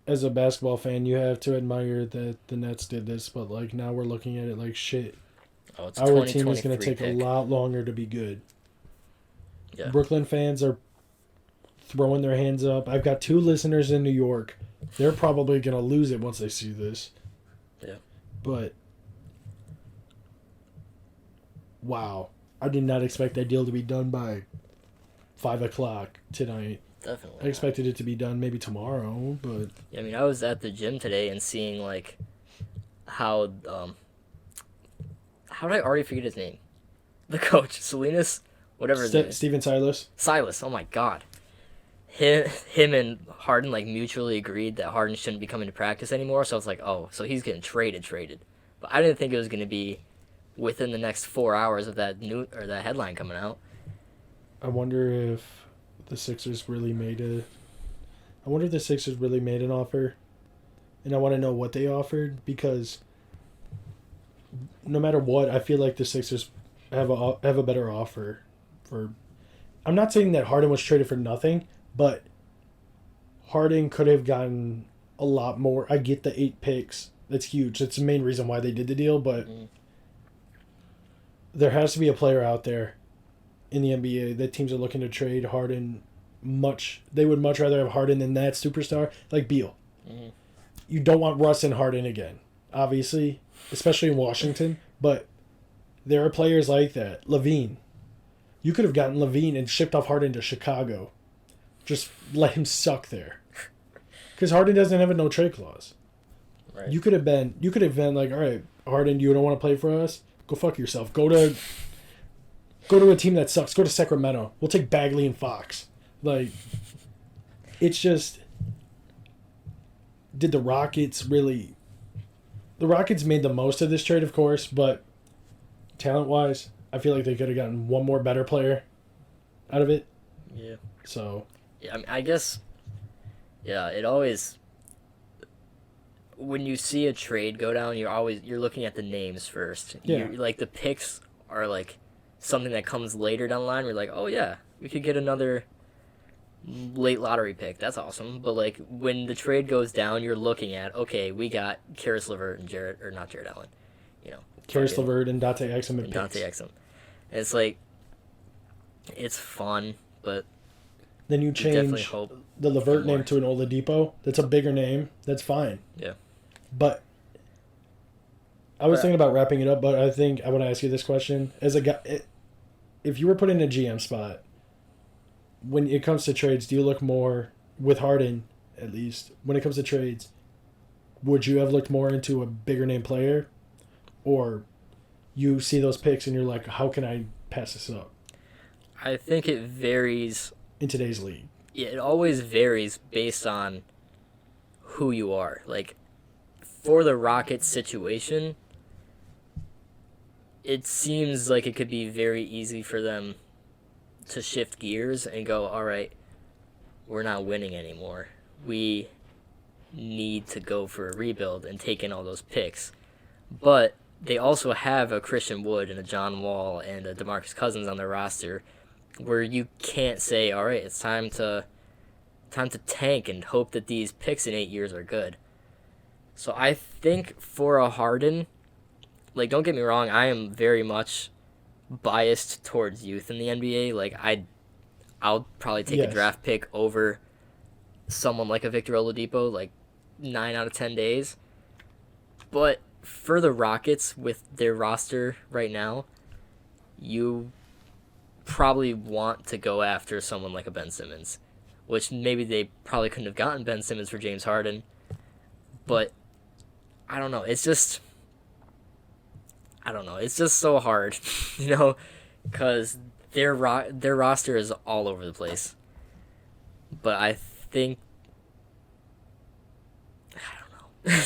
as a basketball fan, you have to admire that the Nets did this. But like now we're looking at it like shit. Oh, it's our team is going to take pick. a lot longer to be good. Yeah. Brooklyn fans are throwing their hands up. I've got 2 listeners in New York. They're probably going to lose it once they see this. Yeah. But wow, I did not expect that deal to be done by 5:00 tonight. Definitely. I expected it to be done maybe tomorrow, but Yeah, I mean, I was at the gym today and seeing like how did I already forget his name? The coach, Salinas, whatever his name is. Steven Silas. Silas. Oh my God. Him and Harden like mutually agreed that Harden shouldn't be coming to practice anymore. So I was like, oh, so he's getting traded. But I didn't think it was going to be within the next 4 hours of that headline coming out. I wonder if the Sixers really made an offer, and I want to know what they offered, because no matter what, I feel like the Sixers have a better offer for. I'm not saying that Harden was traded for nothing, but Harden could have gotten a lot more. I get the 8 picks. That's huge. That's the main reason why they did the deal, but there has to be a player out there in the NBA that teams are looking to trade Harden they would much rather have Harden than that superstar like Beal. Mm-hmm. You don't want Russ and Harden again, obviously, especially in Washington, but there are players like that. LaVine. You could have gotten LaVine and shipped off Harden to Chicago. Just let him suck there. Because Harden doesn't have a no-trade clause. Right. You could have been like, all right, Harden, you don't want to play for us? Go fuck yourself. Go to a team that sucks. Go to Sacramento. We'll take Bagley and Fox. Like, it's just, did the Rockets really... The Rockets made the most of this trade, of course, but talent-wise, I feel like they could have gotten one more better player out of it. Yeah. So... Yeah, I mean, I guess... Yeah, it always... when you see a trade go down, you're looking at the names first. Yeah. Like the picks are like something that comes later down the line. We're like, oh yeah, we could get another late lottery pick. That's awesome. But like when the trade goes down, you're looking at, okay, we got Karis LeVert and not Jared Allen, you know, Karis LeVert and Dante Exum and Dante Exum. And it's like, it's fun, but then you definitely change hope the LeVert for more. name to an Oladipo. That's a bigger name. That's fine. Yeah. But I was thinking about wrapping it up, but I think I want to ask you this question. As a guy, if you were put in a GM spot, when it comes to trades, do you look more, with Harden at least, when it comes to trades, would you have looked more into a bigger name player? Or you see those picks and you're like, how can I pass this up? I think it varies. In today's league. Yeah, it always varies based on who you are. Like, for the Rockets situation, it seems like it could be very easy for them to shift gears and go, all right, we're not winning anymore. We need to go for a rebuild and take in all those picks. But they also have a Christian Wood and a John Wall and a DeMarcus Cousins on their roster where you can't say, all right, it's time to tank and hope that these picks in 8 years are good. So I think for a Harden, like, don't get me wrong, I am very much biased towards youth in the NBA. Like, I'll probably take a draft pick over someone like a Victor Oladipo, like 9 out of 10 days. But for the Rockets, with their roster right now, you probably want to go after someone like a Ben Simmons, which maybe they probably couldn't have gotten Ben Simmons for James Harden. But I don't know. It's just so hard, you know, because their roster is all over the place. But I think, I don't know.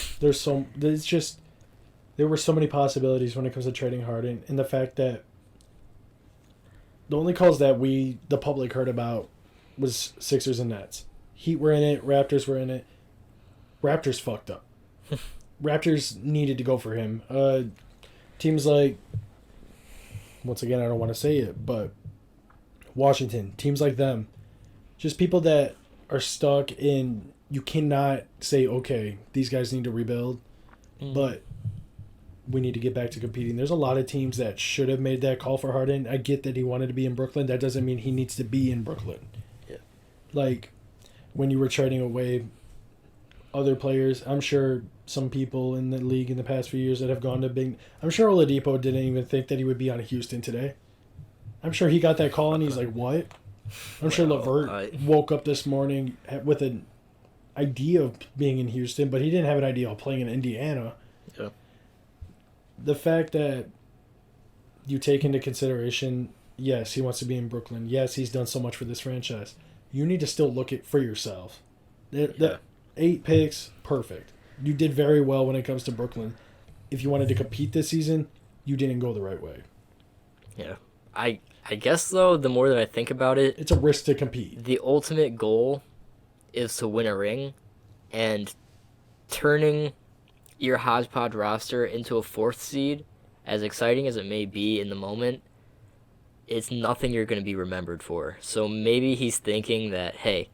There were so many possibilities when it comes to trading Harden, and the fact that the only calls that the public heard about was Sixers and Nets. Heat were in it, Raptors were in it. Raptors fucked up. Raptors needed to go for him. Teams like, once again, I don't want to say it, but Washington, teams like them, just people that are stuck in, you cannot say, okay, these guys need to rebuild, but we need to get back to competing. There's a lot of teams that should have made that call for Harden. I get that he wanted to be in Brooklyn. That doesn't mean he needs to be in Brooklyn. Yeah. Like, when you were trading away other players, I'm sure some people in the league in the past few years that have gone to big... I'm sure Oladipo didn't even think that he would be on Houston today. I'm sure he got that call and he's like, what? I'm sure LeVert woke up this morning with an idea of being in Houston, but he didn't have an idea of playing in Indiana. Yeah. The fact that you take into consideration, yes, he wants to be in Brooklyn. Yes, he's done so much for this franchise. You need to still look at for yourself. The 8 picks, perfect. You did very well when it comes to Brooklyn. If you wanted to compete this season, you didn't go the right way. Yeah. I guess, though, the more that I think about it, it's a risk to compete. The ultimate goal is to win a ring, and turning your hodgepodge roster into a 4th seed, as exciting as it may be in the moment, it's nothing you're going to be remembered for. So maybe he's thinking that, hey,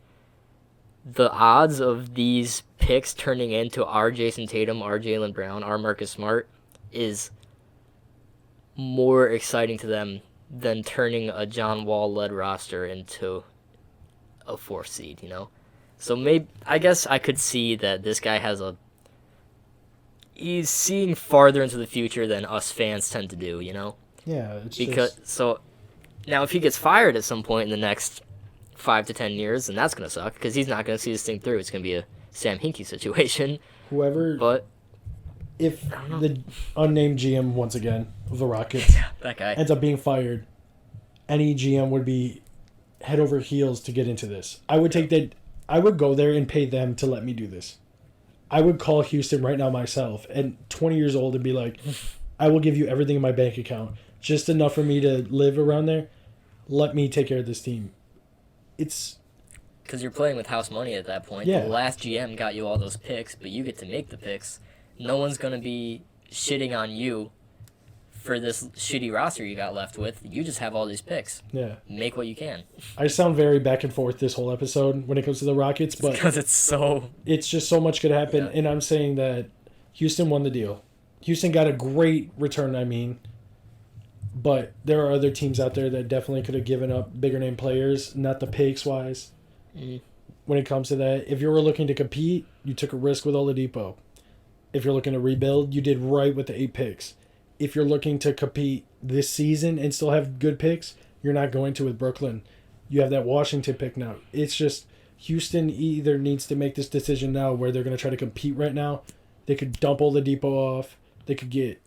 the odds of these picks turning into our Jason Tatum, our Jaylen Brown, our Marcus Smart is more exciting to them than turning a John Wall-led roster into a 4th seed, you know? So maybe, I guess I could see that this guy he's seeing farther into the future than us fans tend to do, you know? Yeah, So, now if he gets fired at some point in the next 5 to 10 years, then that's going to suck, because he's not going to see this thing through. It's going to be a Sam Hinkie situation. If the unnamed GM, once again, of the Rockets that guy ends up being fired, any GM would be head over heels to get into this. I would take that. I would go there and pay them to let me do this. I would call Houston right now myself, and 20 years old, and be like, I will give you everything in my bank account, just enough for me to live around there. Let me take care of this team. because you're playing with house money at that point. Yeah. The last GM got you all those picks, but you get to make the picks. No one's going to be shitting on you for this shitty roster you got left with. You just have all these picks. Yeah. Make what you can. I sound very back and forth this whole episode when it comes to the Rockets, but Because it's so... it's just so much could happen, Yeah. and I'm saying that Houston won the deal. Houston got a great return, I mean, but there are other teams out there that definitely could have given up bigger name players, not the picks-wise. Mm. When it comes to that, if you were looking to compete, you took a risk with Oladipo. If you're looking to rebuild, you did right with the 8 picks. If you're looking to compete this season and still have good picks, you're not going to with Brooklyn. You have that Washington pick now. It's just Houston either needs to make this decision now where they're going to try to compete right now. They could dump Oladipo off. They could get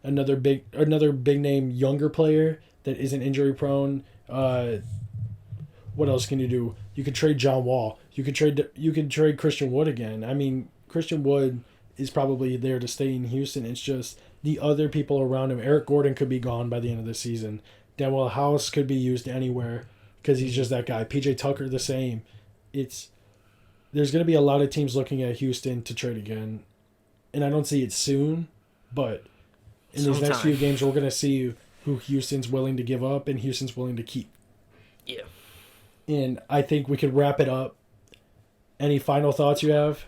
another big name younger player that isn't injury prone. What else can you do? You could trade John Wall. You could trade Christian Wood again. I mean, Christian Wood is probably there to stay in Houston. It's just the other people around him. Eric Gordon could be gone by the end of the season. Daniel House could be used anywhere because he's just that guy. PJ Tucker the same. There's going to be a lot of teams looking at Houston to trade again, and I don't see it soon, but in these next few games we're going to see who Houston's willing to give up and Houston's willing to keep. Yeah. And I think we could wrap it up. Any final thoughts you have?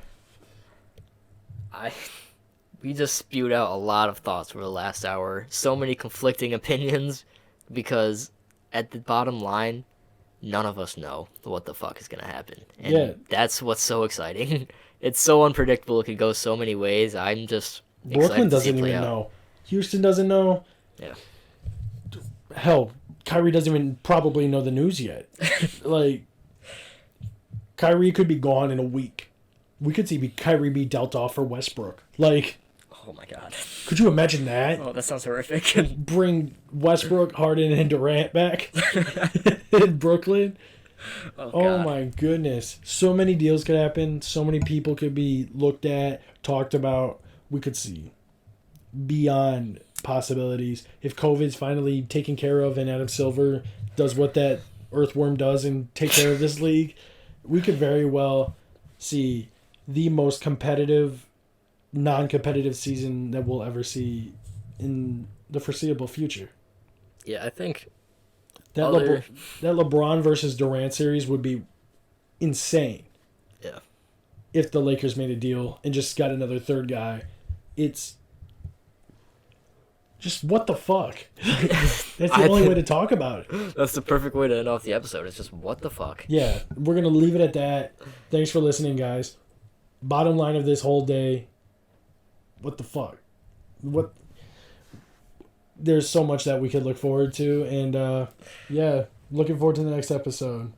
We just spewed out a lot of thoughts for the last hour. So many conflicting opinions because at the bottom line, none of us know what the fuck is going to happen. And that's what's so exciting. It's so unpredictable. It could go so many ways. I'm just Brooklyn excited to see doesn't it play even out. know. Houston doesn't know. Yeah. Hell, Kyrie doesn't even probably know the news yet. Like, Kyrie could be gone in a week. We could see Kyrie be dealt off for Westbrook. Like, Oh my god. could you imagine that? Oh, that sounds horrific. Bring Westbrook, Harden, and Durant back in Brooklyn. Oh my goodness. So many deals could happen. So many people could be looked at, talked about. We could see beyond possibilities. If COVID's finally taken care of and Adam Silver does what that earthworm does and take care of this league, we could very well see the most competitive, non-competitive season that we'll ever see in the foreseeable future. Yeah, I think That LeBron versus Durant series would be insane. Yeah. If the Lakers made a deal and just got another third guy. It's just what the fuck? That's the only way to talk about it. That's the perfect way to end off the episode. It's just what the fuck. Yeah, we're going to leave it at that. Thanks for listening, guys. Bottom line of this whole day, what the fuck? There's so much that we could look forward to, and yeah, looking forward to the next episode.